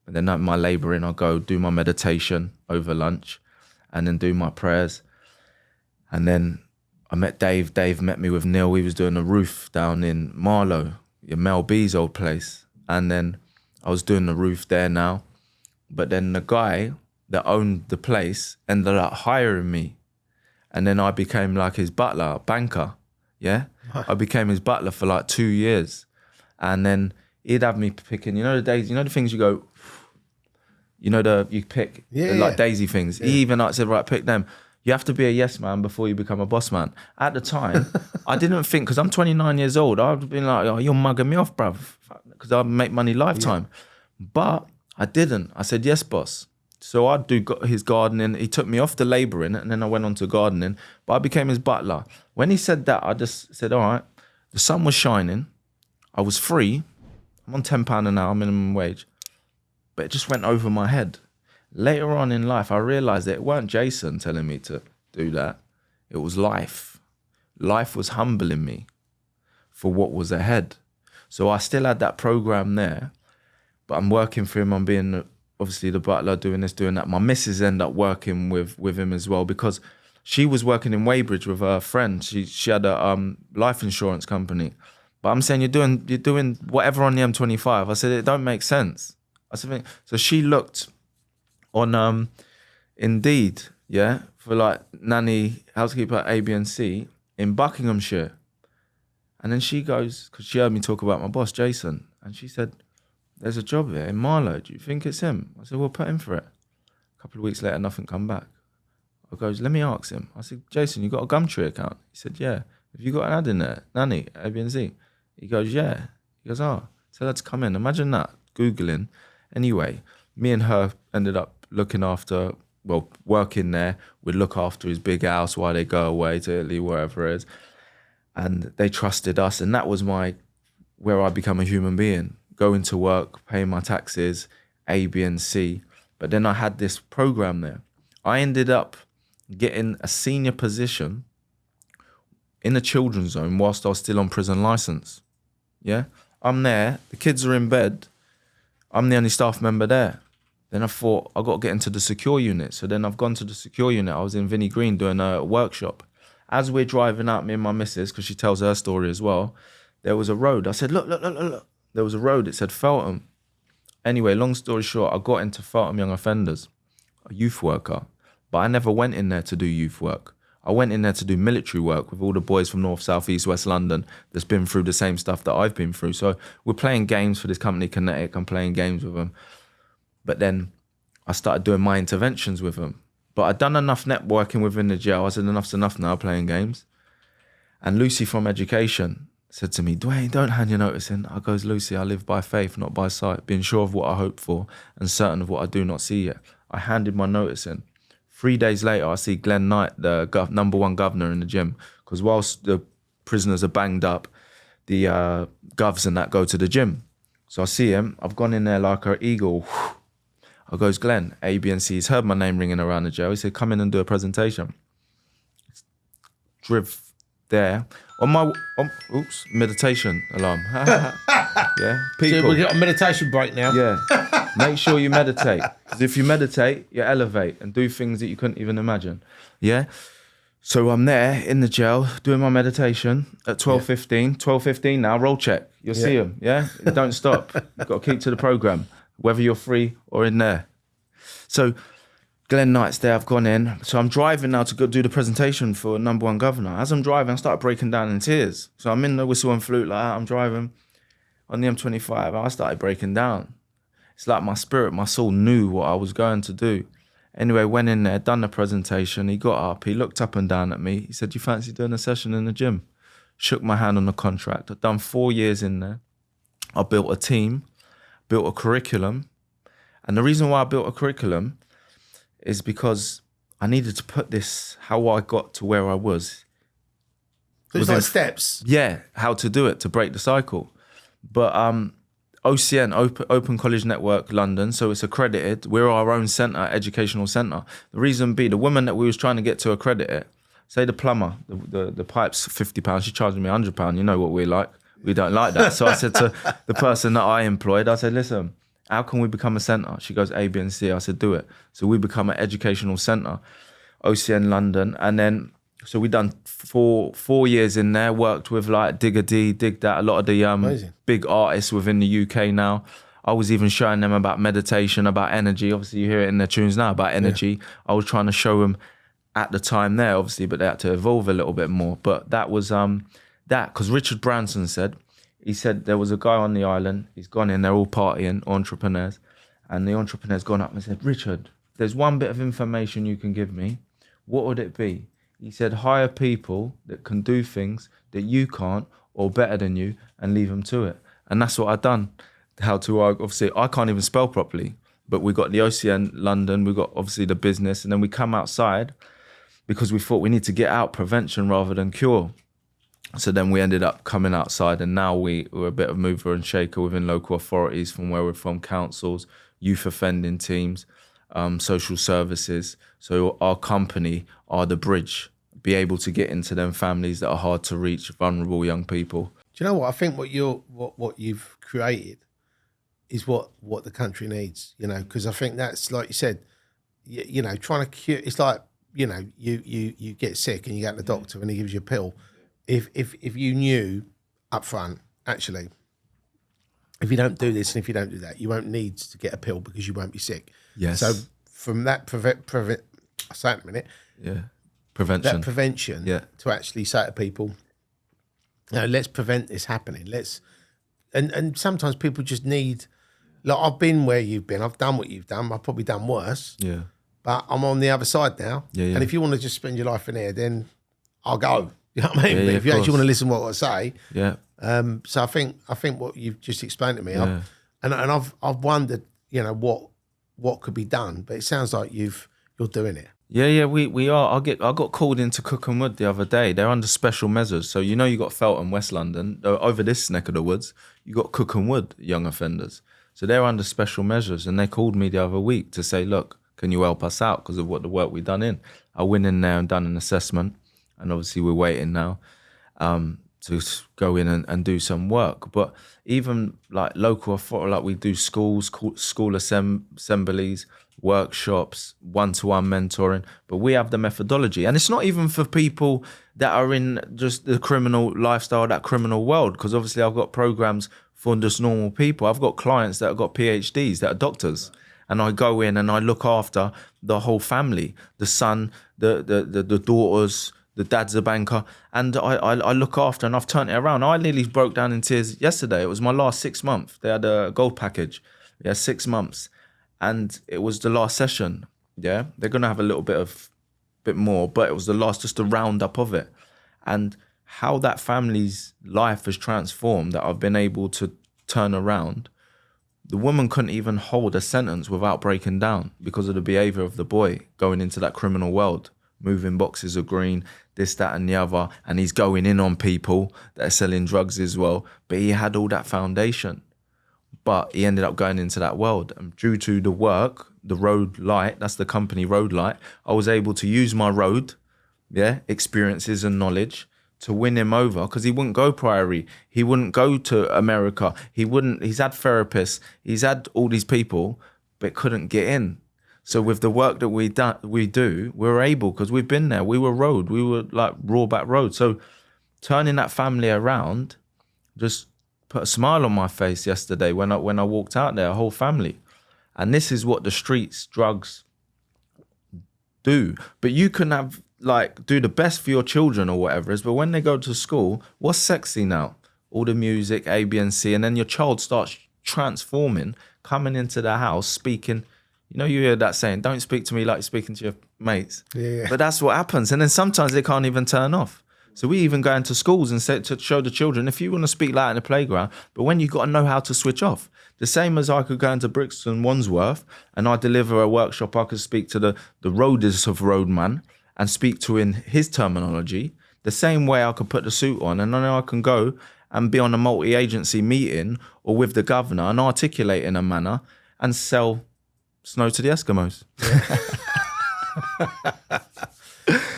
And then at my labouring, I'll go do my meditation over lunch. and then do my prayers. And then I met Dave. Dave met me with Neil. He was doing a roof down in Marlow, Mel B's old place. And then I was doing the roof there now. But then the guy that owned the place ended up hiring me. And then I became like his butler, banker, yeah? I became his butler for like 2 years. And then he'd have me picking, the days, the things you go, you pick, like daisy things. Yeah. He even like said, right, pick them. You have to be a yes man before you become a boss man. At the time, I didn't think, because I'm 29 years old, I'd been like, oh, you're mugging me off, bruv, because I make money lifetime. Yeah. But I didn't. I said, yes, boss. So I'd do his gardening. He took me off the labouring, and then I went on to gardening, but I became his butler. When he said that, I just said, all right, the sun was shining. I was free. I'm on £10 an hour, minimum wage. But it just went over my head. Later on in life, I realised that it weren't Jason telling me to do that. It was life. Life was humbling me for what was ahead. So I still had that program there, but I'm working for him. I'm being obviously the butler, doing this, doing that. My missus ended up working with him as well, because she was working in Weybridge with her friend. She had a life insurance company. But I'm saying, you're doing whatever on the M25. I said, it don't make sense. I said, so she looked on Indeed, yeah, for like nanny, housekeeper at A, B and C in Buckinghamshire. And then she goes, because she heard me talk about my boss, Jason, and she said, there's a job here in Marlow. Do you think it's him? I said, well, put him for it. A couple of weeks later, nothing come back. I goes, let me ask him. I said, Jason, you got a Gumtree account? He said, yeah. Have you got an ad in there? Nanny, A, B and C. He goes, yeah. He goes, oh, so let's come in. Imagine that, Googling. Anyway, me and her ended up looking after, working there. We'd look after his big house while they go away to Italy, wherever it is. And they trusted us. And that was where I become a human being. Going to work, paying my taxes, A, B and C. But then I had this program there. I ended up getting a senior position in a children's zone whilst I was still on prison license. Yeah, I'm there. The kids are in bed. I'm the only staff member there. Then I thought, I got to get into the secure unit. So then I've gone to the secure unit. I was in Vinnie Green doing a workshop. As we're driving out, me and my missus, because she tells her story as well, there was a road. I said, look. There was a road. It said Feltham. Anyway, long story short, I got into Feltham Young Offenders, a youth worker. But I never went in there to do youth work. I went in there to do military work with all the boys from North, South, East, West London that's been through the same stuff that I've been through. So we're playing games for this company, Kinetic. I'm playing games with them. But then I started doing my interventions with them. But I'd done enough networking within the jail. I said, enough's enough now, playing games. And Lucy from Education said to me, Dwayne, don't hand your notice in. I goes, Lucy, I live by faith, not by sight, being sure of what I hope for and certain of what I do not see yet. I handed my notice in. 3 days later, I see Glenn Knight, the number one governor in the gym, because whilst the prisoners are banged up, the govs and that go to the gym. So I see him. I've gone in there like an eagle. I goes, Glenn, A, B and C. He's heard my name ringing around the jail. He said, come in and do a presentation. Driv there. Meditation alarm. Yeah, people. So we've got a meditation break now. Yeah, make sure you meditate. Because if you meditate, you elevate and do things that you couldn't even imagine. Yeah. So I'm there in the jail doing my meditation at 12:15. 12:15 now, roll check. You'll see them, yeah? Don't stop. You've got to keep to the programme, whether you're free or in there. So Glenn Knight's there, I've gone in. So I'm driving now to go do the presentation for number one governor. As I'm driving, I start breaking down in tears. So I'm in the whistle and flute like that. I'm driving on the M25. I started breaking down. It's like my spirit, my soul knew what I was going to do. Anyway, went in there, done the presentation. He got up, he looked up and down at me. He said, you fancy doing a session in the gym? Shook my hand on the contract. I'd done 4 years in there. I built a team, built a curriculum. And the reason why I built a curriculum is because I needed to put this, how I got to where I was. There's like steps. Yeah, how to do it, to break the cycle. But OCN, Open College Network London, so it's accredited. We're our own centre, educational centre. The reason being, the woman that we was trying to get to accredit it, say the plumber, the pipe's £50, she's charging me £100, you know what we're like. We don't like that. So I said to the person that I employed, I said, listen, how can we become a centre? She goes, A, B and C. I said, do it. So we become an educational centre. OCN London, and then so we done 4 years in there. Worked with like Digger D, Dig That, a lot of the big artists within the UK now. I was even showing them about meditation, about energy. Obviously, you hear it in their tunes now about energy. Yeah. I was trying to show them at the time there, obviously, but they had to evolve a little bit more. But that was because Richard Branson said there was a guy on the island. He's gone in. They're all partying, entrepreneurs, and the entrepreneur's gone up and said, Richard, there's one bit of information you can give me. What would it be? He said, hire people that can do things that you can't or better than you and leave them to it. And that's what I've done. Obviously, I can't even spell properly, but we got the OCN London, we got obviously the business, and then we come outside because we thought we need to get out prevention rather than cure. So then we ended up coming outside, and now we're a bit of mover and shaker within local authorities from where we're from, councils, youth offending teams, social services. So our company are the bridge, be able to get into them families that are hard to reach, vulnerable young people. Do you know what? I think what you've created is what the country needs, you know, because I think that's, like you said, you know, trying to cure, it's like, you know, you get sick and you go to the doctor and he gives you a pill. If you knew up front, actually, if you don't do this and if you don't do that, you won't need to get a pill because you won't be sick. Yes. So from that I'll say it in a minute. Yeah. Prevention. Yeah. To actually say to people, you know, let's prevent this happening. And sometimes people just need, like, I've been where you've been. I've done what you've done. I've probably done worse. Yeah. But I'm on the other side now. Yeah, yeah. And if you want to just spend your life in here, then I'll go. You know what I mean? Yeah, but yeah, if you actually want to listen to what I say, yeah. So I think what you've just explained to me, Yeah. I've wondered, you know, what could be done. But it sounds like you're doing it. Yeah, we are. I got called into Cookham Wood the other day. They're under special measures. So you know you got Feltham, West London. Over this neck of the woods, you got Cookham Wood young offenders. So they're under special measures, and they called me the other week to say, look, can you help us out because of what the work we've done in? I went in there and done an assessment, and obviously we're waiting now to go in and do some work. But even like local authority, like we do schools, school assemblies, workshops, one-to-one mentoring, but we have the methodology. And it's not even for people that are in just the criminal lifestyle, that criminal world, because obviously I've got programs for just normal people. I've got clients that have got PhDs, that are doctors, and I go in and I look after the whole family, the son, the daughters, the dad's a banker, and I look after, and I've turned it around. I nearly broke down in tears yesterday. It was my last 6 months. They had a gold package. Yeah, 6 months. And it was the last session. Yeah, they're gonna have a little bit more, but it was the last, just a roundup of it, and how that family's life has transformed. That I've been able to turn around. The woman couldn't even hold a sentence without breaking down because of the behaviour of the boy going into that criminal world, moving boxes of green, this, that, and the other, and he's going in on people that are selling drugs as well. But he had all that foundation. But he ended up going into that world. And due to the work, the road light, that's the company Road Light, I was able to use my road, experiences and knowledge to win him over, because he wouldn't go Priory. He wouldn't go to America. He's had therapists. He's had all these people, but couldn't get in. So with the work that we do, we're able, because we've been there. We were road. We were like raw back road. So turning that family around just put a smile on my face yesterday when I walked out there, a whole family. And this is what the streets, drugs do. But you can have, like, do the best for your children or whatever it is, but when they go to school, what's sexy now? All the music, A, B, and C, and then your child starts transforming, coming into the house, speaking. You know, you hear that saying, don't speak to me like you're speaking to your mates. Yeah. But that's what happens. And then sometimes they can't even turn off. So we even go into schools and say, to show the children, if you want to speak loud in the playground, but when you got to know how to switch off. The same as I could go into Brixton Wandsworth and I deliver a workshop, I could speak to the roaders of Roadman and speak to in his terminology. The same way I could put the suit on, and then I can go and be on a multi-agency meeting or with the governor and articulate in a manner and sell snow to the Eskimos. Yeah.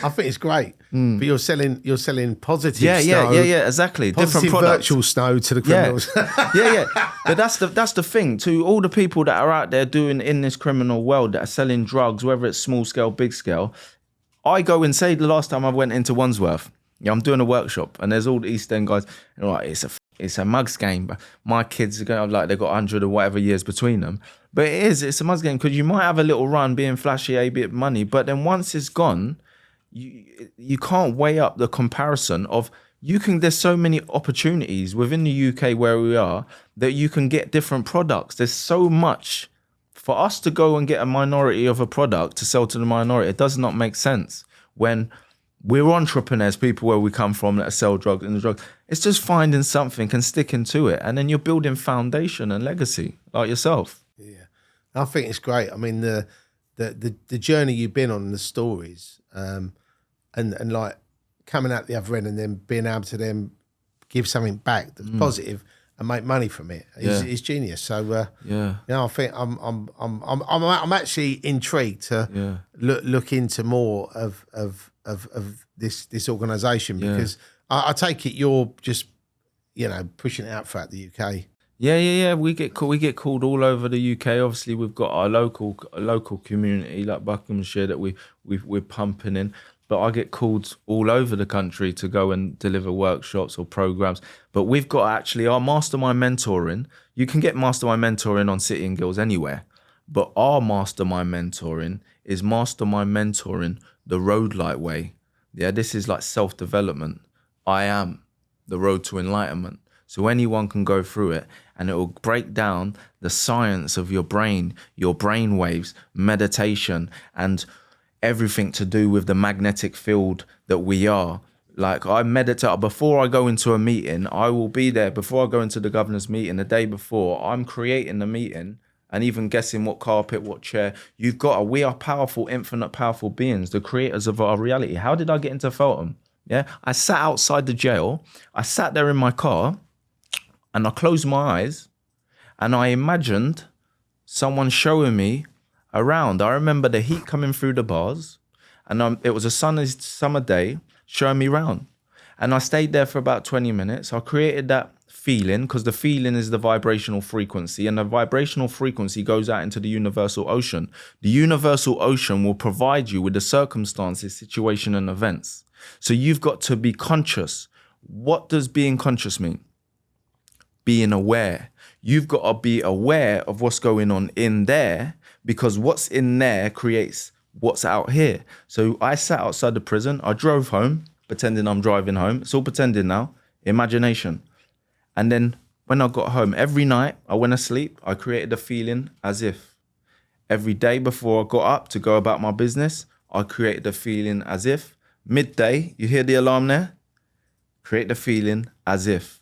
I think it's great, but you're selling positive snow. Yeah, exactly. Positive different products. Virtual snow to the criminals. Yeah. But that's the thing. To all the people that are out there doing in this criminal world that are selling drugs, whether it's small scale, big scale, I go and say the last time I went into Wandsworth, I'm doing a workshop and there's all the East End guys, and like, it's a mugs game, but my kids are going like they've got 100 or whatever years between them. But it's a mugs game because you might have a little run being flashy, a bit of money, but then once it's gone, you can't weigh up the comparison of there's so many opportunities within the UK where we are that you can get different products. There's so much for us to go and get a minority of a product to sell to the minority. It does not make sense when we're entrepreneurs, people where we come from that sell drugs and the drugs. It's just finding something and sticking to it. And then you're building foundation and legacy like yourself. Yeah. I think it's great. I mean, the journey you've been on, the stories, and like coming out the other end and then being able to then give something back that's positive and make money from it is genius. So I think I'm actually intrigued to look into more of this organisation because I take it you're just pushing it out throughout the UK. Yeah. We get called all over the UK. Obviously, we've got our local community like Buckinghamshire that we're pumping in. But I get called all over the country to go and deliver workshops or programs. But we've got actually our mastermind mentoring. You can get mastermind mentoring on City and Guilds anywhere. But our mastermind mentoring is mastermind mentoring the road light way. Yeah, this is like self-development. I am the road to enlightenment. So anyone can go through it and it will break down the science of your brain waves, meditation, and everything to do with the magnetic field that we are. Like I meditate before I go into a meeting. I will be there before I go into the governor's meeting. The day before, I'm creating the meeting and even guessing what carpet, what chair. We are powerful, infinite powerful beings, the creators of our reality. How did I get into Feltham? Yeah, I sat outside the jail. I sat there in my car and I closed my eyes and I imagined someone showing me around. I remember the heat coming through the bars and it was a sunny summer day showing me around. And I stayed there for about 20 minutes. I created that feeling because the feeling is the vibrational frequency and the vibrational frequency goes out into the universal ocean. The universal ocean will provide you with the circumstances, situation and events. So you've got to be conscious. What does being conscious mean? Being aware. You've got to be aware of what's going on in there because what's in there creates what's out here. So I sat outside the prison. I drove home, pretending I'm driving home. It's all pretending now. Imagination. And then when I got home, every night I went to sleep, I created a feeling as if. Every day before I got up to go about my business, I created a feeling as if. Midday, you hear the alarm there? Create the feeling as if.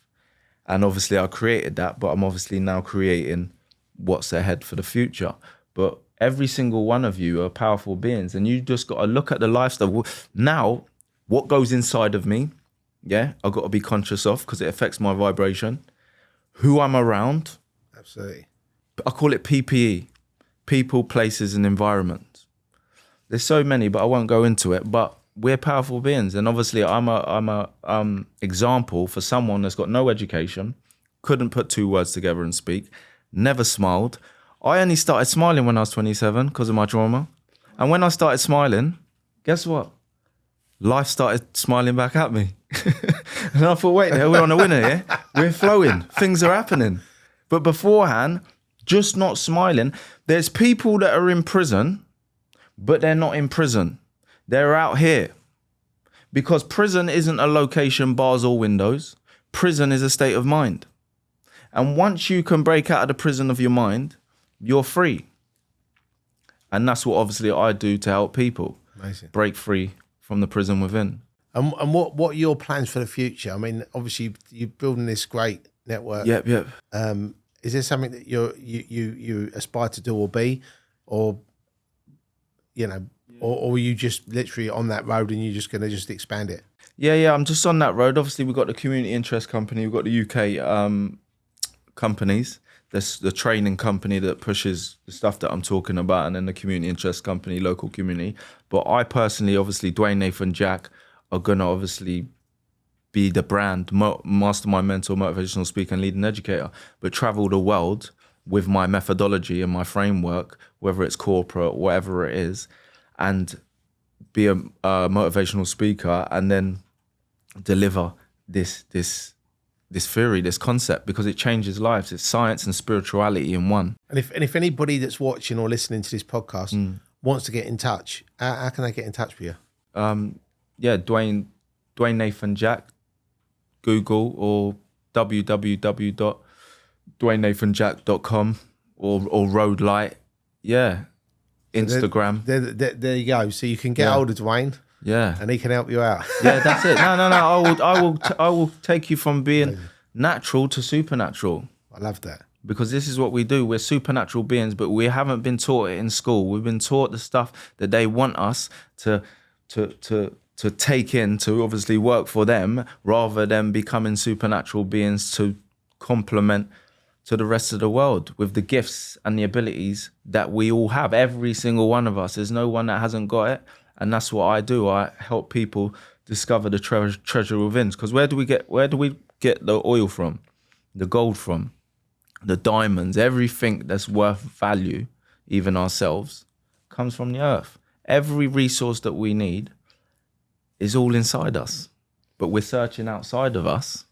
And obviously I created that, but I'm obviously now creating what's ahead for the future. But every single one of you are powerful beings and you just got to look at the lifestyle. Now, what goes inside of me, yeah, I've got to be conscious of because it affects my vibration. Who I'm around. Absolutely. I call it PPE, people, places and environments. There's so many, but I won't go into it. But we're powerful beings. And obviously I'm a example for someone that's got no education, couldn't put two words together and speak, never smiled. I only started smiling when I was 27 because of my trauma. And when I started smiling, guess what? Life started smiling back at me. And I thought, wait, we're on a winner here. We're flowing. Things are happening. But beforehand, just not smiling. There's people that are in prison, but they're not in prison. They're out here. Because prison isn't a location, bars or windows. Prison is a state of mind. And once you can break out of the prison of your mind, you're free. And that's what obviously I do to help people. Amazing. Break free from the prison within. And what are your plans for the future? I mean, obviously you're building this great network. Yep. Is there something that you aspire to do or be, or or are you just literally on that road and you're just going to just expand it? Yeah. I'm just on that road. Obviously, we've got the community interest company. We've got the UK companies. There's the training company that pushes the stuff that I'm talking about, and then the community interest company, local community. But I personally, obviously, Dwayne Nathan Jack, are going to obviously be the brand, mastermind mentor, motivational speaker and leading educator, but travel the world with my methodology and my framework, whether it's corporate, whatever it is, and be a motivational speaker and then deliver this theory, this concept, because it changes lives. It's science and spirituality in one. And if anybody that's watching or listening to this podcast wants to get in touch, how can they get in touch with you? Dwayne Nathan Jack, Google, or www.dwaynnathanjack.com or Road Light. Yeah, Instagram. There you go. So you can get hold of Dwayne. Yeah, and he can help you out. Yeah, that's it. No. I will take you from being natural to supernatural. I love that. Because this is what we do. We're supernatural beings, but we haven't been taught it in school. We've been taught the stuff that they want us to take in, to obviously work for them, rather than becoming supernatural beings to complement to the rest of the world with the gifts and the abilities that we all have. Every single one of us. There's no one that hasn't got it. And that's what I do. I help people discover the treasure within. Because where do we get the oil from? The gold from? The diamonds, everything that's worth value, even ourselves, comes from the earth. Every resource that we need is all inside us, but we're searching outside of us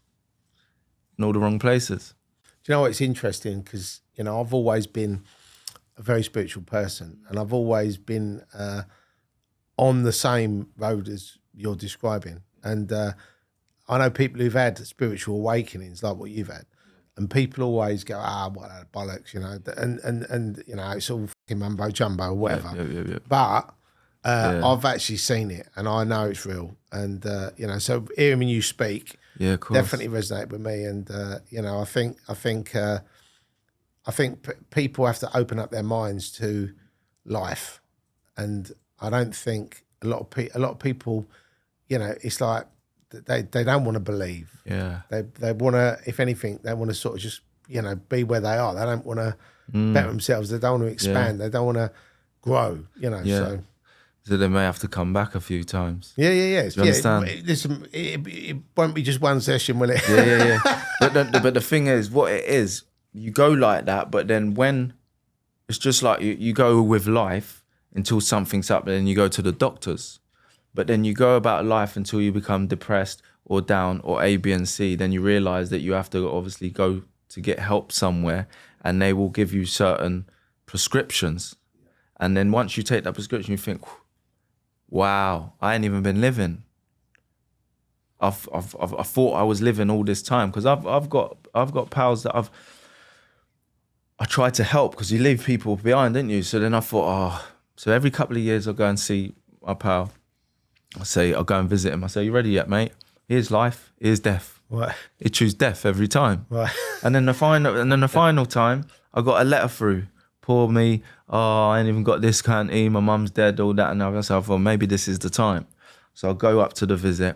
in all the wrong places. Do you know what's interesting? Because, I've always been a very spiritual person, and I've always been on the same road as you're describing. And I know people who've had spiritual awakenings like what you've had. And people always go, what a bollocks, and it's all fucking mumbo jumbo or whatever. Yeah. But I've actually seen it, and I know it's real. And so hearing you speak, of course, definitely resonate with me. And I think people have to open up their minds to life, and I don't think a lot of people, it's like, they don't want to believe. Yeah. They want to, if anything, they want to sort of just, be where they are. They don't want to better themselves. They don't want to expand. They don't want to grow, So they may have to come back a few times. Yeah. Do you understand? Listen, it won't be just one session, will it? Yeah. But the thing is, what it is, you go like that, but then when it's just like you go with life until something's up, and then you go to the doctors. But then you go about life until you become depressed or down or A, B, and C. Then you realize that you have to obviously go to get help somewhere, and they will give you certain prescriptions. And then once you take that prescription, you think, wow, I ain't even been living. I thought I was living all this time, because I've got pals that I try to help, because you leave people behind, didn't you? So then I thought, so every couple of years I'll go and see my pal. I'll go and visit him. I say, you ready yet, mate? Here's life, here's death. Right. He choose death every time. Right. And then the final time, I got a letter through. Poor me. I ain't even got this canteen. My mum's dead, all that. And I thought, well, maybe this is the time. So I go up to the visit.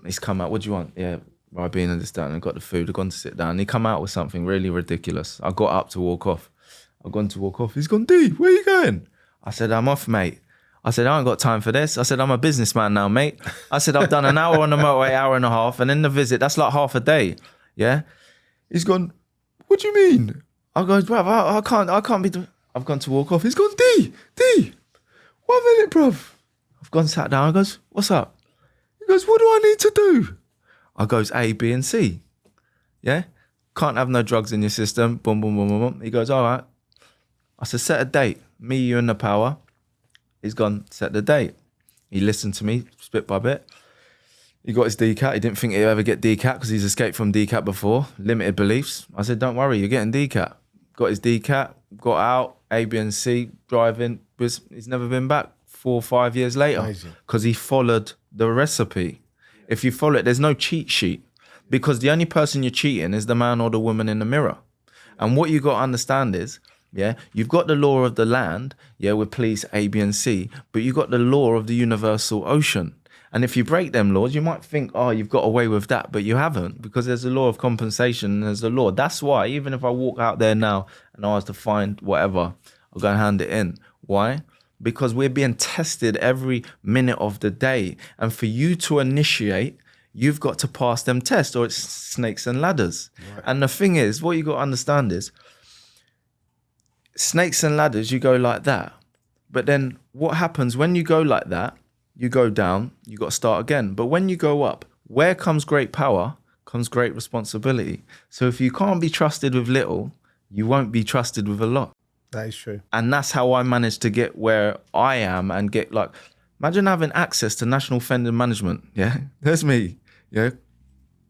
He's come out. What do you want? Yeah, Ribena and this, that. And I got the food. I've gone to sit down. He come out with something really ridiculous. I got up to walk off. I've gone to walk off. He's gone, D, where are you going? I said, I'm off, mate. I said, I ain't got time for this. I said, I'm a businessman now, mate. I said, I've done an hour on the motorway, hour and a half, and in the visit, that's like half a day. Yeah? He's gone, what do you mean? I go, bruv, I can't be I've gone to walk off. He's gone, D, 1 minute, bruv. I've gone, sat down. I goes, what's up? He goes, what do I need to do? I goes, A, B, and C. Yeah? Can't have no drugs in your system. Boom, boom, boom, boom, boom. He goes, all right. I said, set a date. Me, you, and the power. He's gone, set the date. He listened to me, bit by bit. He got his DCAT. He didn't think he'd ever get DCAT because he's escaped from DCAT before. Limited beliefs. I said, don't worry, you're getting DCAT. Got his DCAT, got out, A, B, and C, driving. He's never been back 4 or 5 years later because he followed the recipe. If you follow it, there's no cheat sheet, because the only person you're cheating is the man or the woman in the mirror. And what you got to understand is, you've got the law of the land, with police A, B, and C, but you've got the law of the universal ocean. And if you break them laws, you might think, you've got away with that, but you haven't, because there's a law of compensation and there's a law. That's why, even if I walk out there now and I was to find whatever, I'll go and hand it in. Why? Because we're being tested every minute of the day. And for you to initiate, you've got to pass them tests, or it's snakes and ladders. Right. And the thing is, what you got to understand is, snakes and ladders, you go like that. But then what happens when you go like that? You go down, you got to start again. But when you go up, where comes great power, comes great responsibility. So if you can't be trusted with little, you won't be trusted with a lot. That is true. And that's how I managed to get where I am and get like, imagine having access to national offender management. Yeah, there's me. Yeah,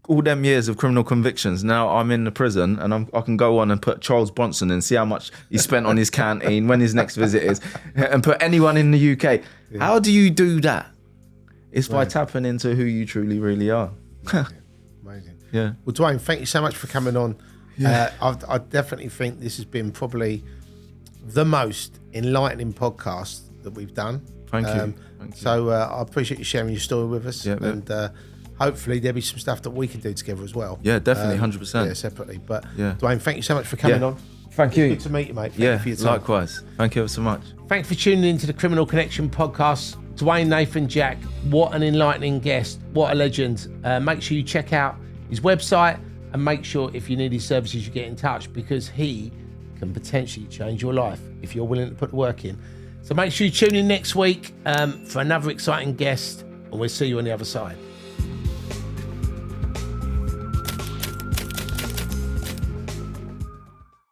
all them years of criminal convictions. Now I'm in the prison and I can go on and put Charles Bronson and see how much he spent on his canteen, when his next visit is, and put anyone in the UK. Yeah. How do you do that? It's by tapping into who you truly really are. Amazing. Yeah. Well, Dwayne, thank you so much for coming on. Yeah. I definitely think this has been probably the most enlightening podcast that we've done. Thank you. So I appreciate you sharing your story with us. Yeah, and hopefully there'll be some stuff that we can do together as well. Yeah, definitely, 100%. Yeah, separately. But yeah. Dwayne, thank you so much for coming on. Thank you. Good to meet you, mate. Thank you for your time. Likewise. Thank you so much. Thanks for tuning into the Criminal Connection podcast. Dwayne Nathan Jack, what an enlightening guest. What a legend. Make sure you check out his website and make sure if you need his services, you get in touch, because he can potentially change your life if you're willing to put the work in. So make sure you tune in next week for another exciting guest, and we'll see you on the other side.